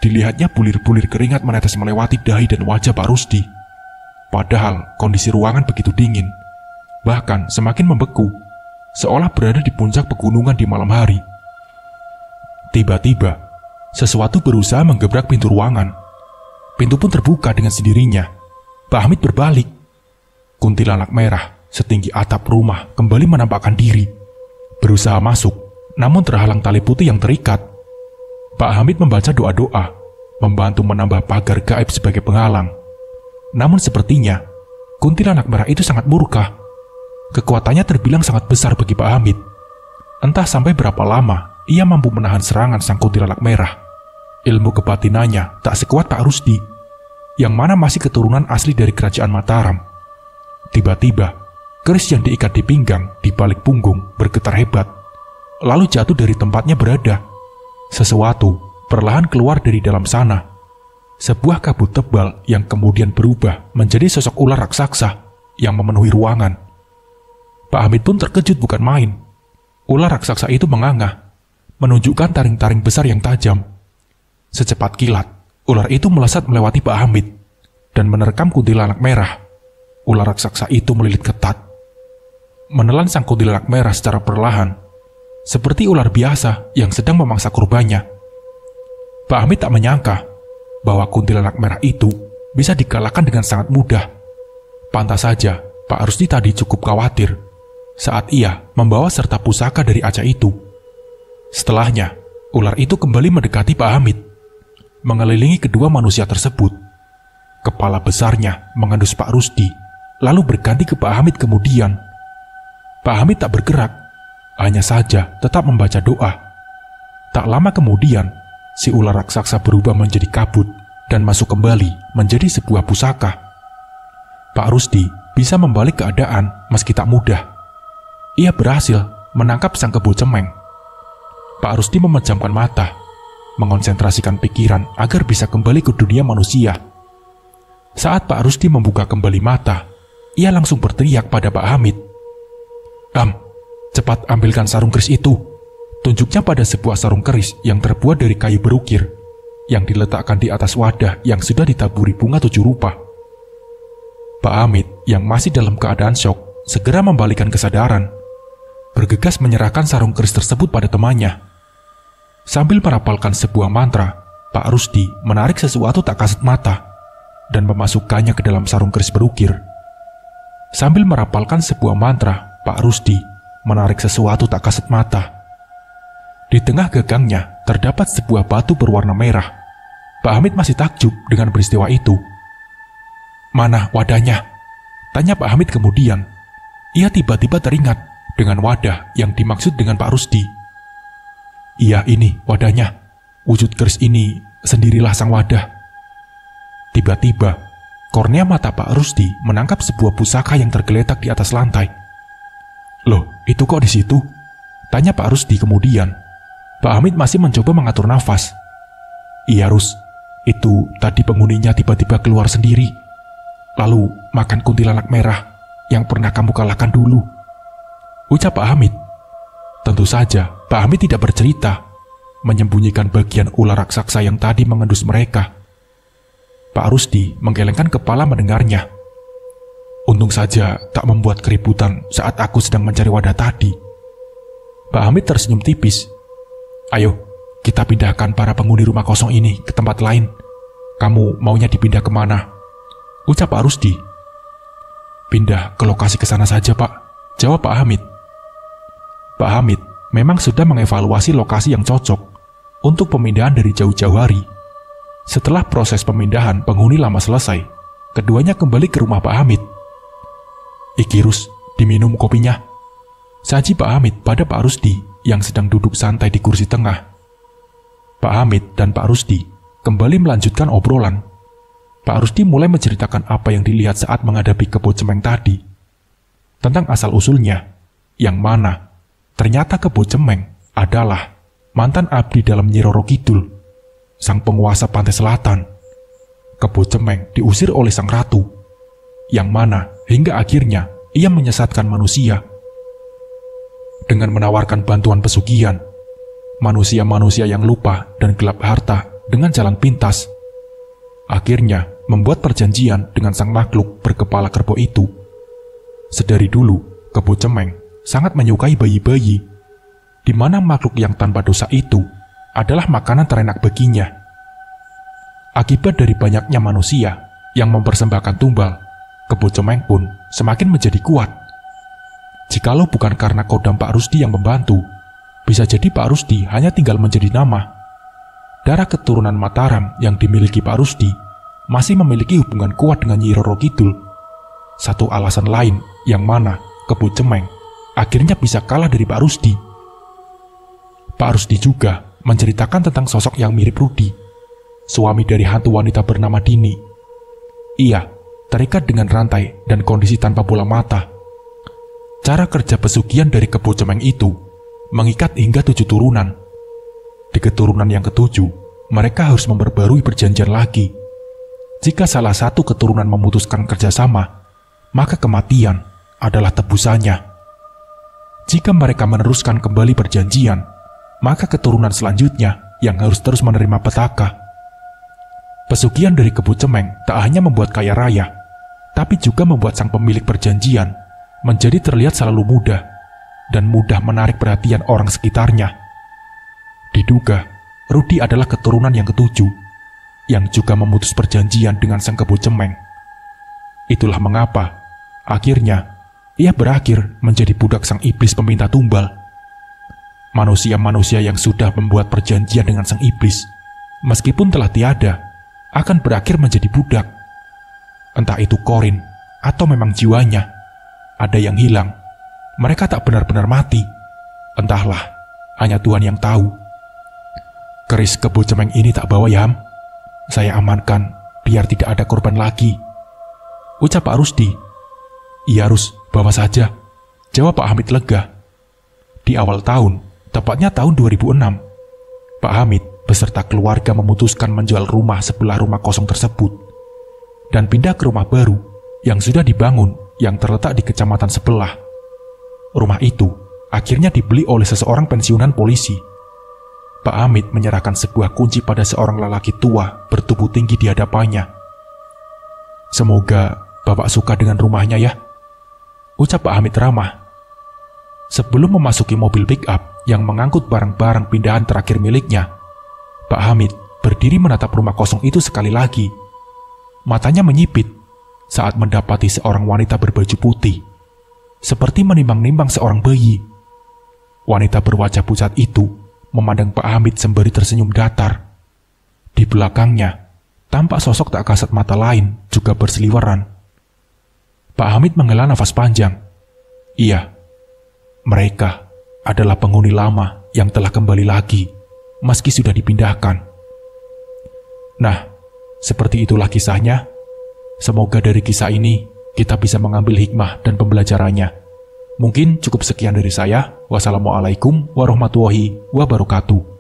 Dilihatnya bulir-bulir keringat menetes melewati dahi dan wajah Pak Rusdi. Padahal kondisi ruangan begitu dingin, bahkan semakin membeku, seolah berada di puncak pegunungan di malam hari. Tiba-tiba, sesuatu berusaha menggebrak pintu ruangan. Pintu pun terbuka dengan sendirinya. Pak Hamid berbalik. Kuntilanak merah setinggi atap rumah kembali menampakkan diri, berusaha masuk, namun terhalang tali putih yang terikat. Pak Hamid membaca doa-doa, membantu menambah pagar gaib sebagai penghalang. Namun sepertinya, kuntilanak merah itu sangat murka. Kekuatannya terbilang sangat besar bagi Pak Hamid. Entah sampai berapa lama ia mampu menahan serangan sang kuntilanak merah. Ilmu kebatinannya tak sekuat Pak Rusdi, yang mana masih keturunan asli dari kerajaan Mataram. Tiba-tiba, keris yang diikat di pinggang di balik punggung bergetar hebat, lalu jatuh dari tempatnya berada. Sesuatu perlahan keluar dari dalam sana. Sebuah kabut tebal yang kemudian berubah menjadi sosok ular raksasa yang memenuhi ruangan. Pak Hamid pun terkejut bukan main. Ular raksasa itu menganga, menunjukkan taring-taring besar yang tajam. Secepat kilat, ular itu melesat melewati Pak Hamid dan menerkam kuntilanak merah. Ular raksasa itu melilit ketat, menelan sang kuntilanak merah secara perlahan, seperti ular biasa yang sedang memangsa korbannya. Pak Hamid tak menyangka bahwa kuntilanak merah itu bisa dikalahkan dengan sangat mudah. Pantas saja Pak Rusdi tadi cukup khawatir saat ia membawa serta pusaka dari Aceh itu. Setelahnya, ular itu kembali mendekati Pak Hamid, mengelilingi kedua manusia tersebut. Kepala besarnya mengendus Pak Rusdi, lalu berganti ke Pak Hamid kemudian. Pak Hamid tak bergerak, hanya saja tetap membaca doa. Tak lama kemudian, si ular raksasa berubah menjadi kabut dan masuk kembali menjadi sebuah pusaka. Pak Rusdi bisa membalik keadaan meski tak mudah. Ia berhasil menangkap sang kebo cemeng. Pak Rusdi memejamkan mata, mengonsentrasikan pikiran agar bisa kembali ke dunia manusia. Saat Pak Rusdi membuka kembali mata, ia langsung berteriak pada Pak Hamid, cepat ambilkan sarung keris itu." Tunjuknya pada sebuah sarung keris yang terbuat dari kayu berukir, yang diletakkan di atas wadah yang sudah ditaburi bunga 7 rupa. Pak Hamid yang masih dalam keadaan syok segera membalikan kesadaran, bergegas menyerahkan sarung keris tersebut pada temannya. Sambil merapalkan sebuah mantra, Pak Rusdi menarik sesuatu tak kasat mata dan memasukkannya ke dalam sarung keris berukir. Sambil merapalkan sebuah mantra, Pak Rusdi menarik sesuatu tak kasat mata. Di tengah gagangnya terdapat sebuah batu berwarna merah. Pak Hamid masih takjub dengan peristiwa itu. "Mana wadahnya?" tanya Pak Hamid kemudian. Ia tiba-tiba teringat dengan wadah yang dimaksud dengan Pak Rusdi. "Iya, ini wadahnya. Wujud keris ini sendirilah sang wadah." Tiba-tiba, kornea mata Pak Rusdi menangkap sebuah pusaka yang tergeletak di atas lantai. "Loh, itu kok di situ?" tanya Pak Rusdi kemudian. Pak Hamid masih mencoba mengatur nafas. "Iya, Rus, itu tadi penghuninya tiba-tiba keluar sendiri, lalu makan kuntilanak merah yang pernah kamu kalahkan dulu," ucap Pak Hamid. Tentu saja Pak Hamid tidak bercerita, menyembunyikan bagian ular raksasa yang tadi mengendus mereka. Pak Rusdi menggelengkan kepala mendengarnya. "Untung saja tak membuat keributan saat aku sedang mencari wadah tadi." Pak Hamid tersenyum tipis. "Ayo, kita pindahkan para penghuni rumah kosong ini ke tempat lain. Kamu maunya dipindah kemana?" ucap Pak Rusdi. "Pindah ke lokasi ke sana saja, Pak," jawab Pak Hamid. Pak Hamid memang sudah mengevaluasi lokasi yang cocok untuk pemindahan dari jauh-jauh hari. Setelah proses pemindahan penghuni lama selesai, keduanya kembali ke rumah Pak Hamid. "Iki, Rus, diminum kopinya," saji Pak Hamid pada Pak Rusdi yang sedang duduk santai di kursi tengah. Pak Hamid dan Pak Rusdi kembali melanjutkan obrolan. Pak Rusdi mulai menceritakan apa yang dilihat saat menghadapi kebo cemeng tadi. Tentang asal-usulnya, yang mana ternyata kebo cemeng adalah mantan abdi dalam Nyi Roro Kidul, sang penguasa pantai selatan. Kebo cemeng diusir oleh sang ratu, yang mana hingga akhirnya ia menyesatkan manusia. Dengan menawarkan bantuan pesugihan, manusia-manusia yang lupa dan gelap harta dengan jalan pintas, akhirnya membuat perjanjian dengan sang makhluk berkepala kerbau itu. Sedari dulu, kebo cemeng sangat menyukai bayi-bayi, di mana makhluk yang tanpa dosa itu adalah makanan terenak baginya. Akibat dari banyaknya manusia yang mempersembahkan tumbal, kebo cemeng pun semakin menjadi kuat. Jikalau bukan karena kodam Pak Rusdi yang membantu, bisa jadi Pak Rusdi hanya tinggal menjadi nama. Darah keturunan Mataram yang dimiliki Pak Rusdi masih memiliki hubungan kuat dengan Nyi Roro Kidul. Satu alasan lain yang mana kebo cemeng akhirnya bisa kalah dari Pak Rusdi. Pak Rusdi juga menceritakan tentang sosok yang mirip Rudi, suami dari hantu wanita bernama Dini. Ia terikat dengan rantai dan kondisi tanpa bola mata. Cara kerja pesugihan dari kebo cemeng itu mengikat hingga 7 turunan. Di keturunan yang ke-7, mereka harus memperbarui perjanjian lagi. Jika salah satu keturunan memutuskan kerjasama, maka kematian adalah tebusannya. Jika mereka meneruskan kembali perjanjian, maka keturunan selanjutnya yang harus terus menerima petaka. Pesugihan dari kebo cemeng tak hanya membuat kaya raya, tapi juga membuat sang pemilik perjanjian menjadi terlihat selalu mudah dan mudah menarik perhatian orang sekitarnya. Diduga, Rudi adalah keturunan yang ke-7 yang juga memutus perjanjian dengan sang kebo cemeng. Itulah mengapa akhirnya ia berakhir menjadi budak sang iblis peminta tumbal. Manusia-manusia yang sudah membuat perjanjian dengan sang iblis, meskipun telah tiada, akan berakhir menjadi budak. Entah itu Corin atau memang jiwanya, ada yang hilang. Mereka tak benar-benar mati. Entahlah, hanya Tuhan yang tahu. Keris kebo cemeng ini tak bawa ya, Ham. Saya amankan biar tidak ada korban lagi, ucap Pak Rusdi. Iya Rus, bawa saja, jawab Pak Hamid lega. Di awal tahun, tepatnya tahun 2006, Pak Hamid beserta keluarga memutuskan menjual rumah sebelah rumah kosong tersebut dan pindah ke rumah baru yang sudah dibangun yang terletak di kecamatan sebelah. Rumah itu akhirnya dibeli oleh seseorang pensiunan polisi. Pak Hamid menyerahkan sebuah kunci pada seorang lelaki tua bertubuh tinggi di hadapannya. Semoga Bapak suka dengan rumahnya ya, ucap Pak Hamid ramah. Sebelum memasuki mobil pick-up yang mengangkut barang-barang pindahan terakhir miliknya, Pak Hamid berdiri menatap rumah kosong itu sekali lagi. Matanya menyipit saat mendapati seorang wanita berbaju putih, seperti menimbang-nimbang seorang bayi. Wanita berwajah pucat itu memandang Pak Hamid sembari tersenyum datar. Di belakangnya, tampak sosok tak kasat mata lain juga berseliweran. Pak Hamid menghela nafas panjang. Iya, mereka adalah penghuni lama yang telah kembali lagi, meski sudah dipindahkan. Nah, seperti itulah kisahnya. Semoga dari kisah ini kita bisa mengambil hikmah dan pembelajarannya. Mungkin cukup sekian dari saya. Wassalamualaikum warahmatullahi wabarakatuh.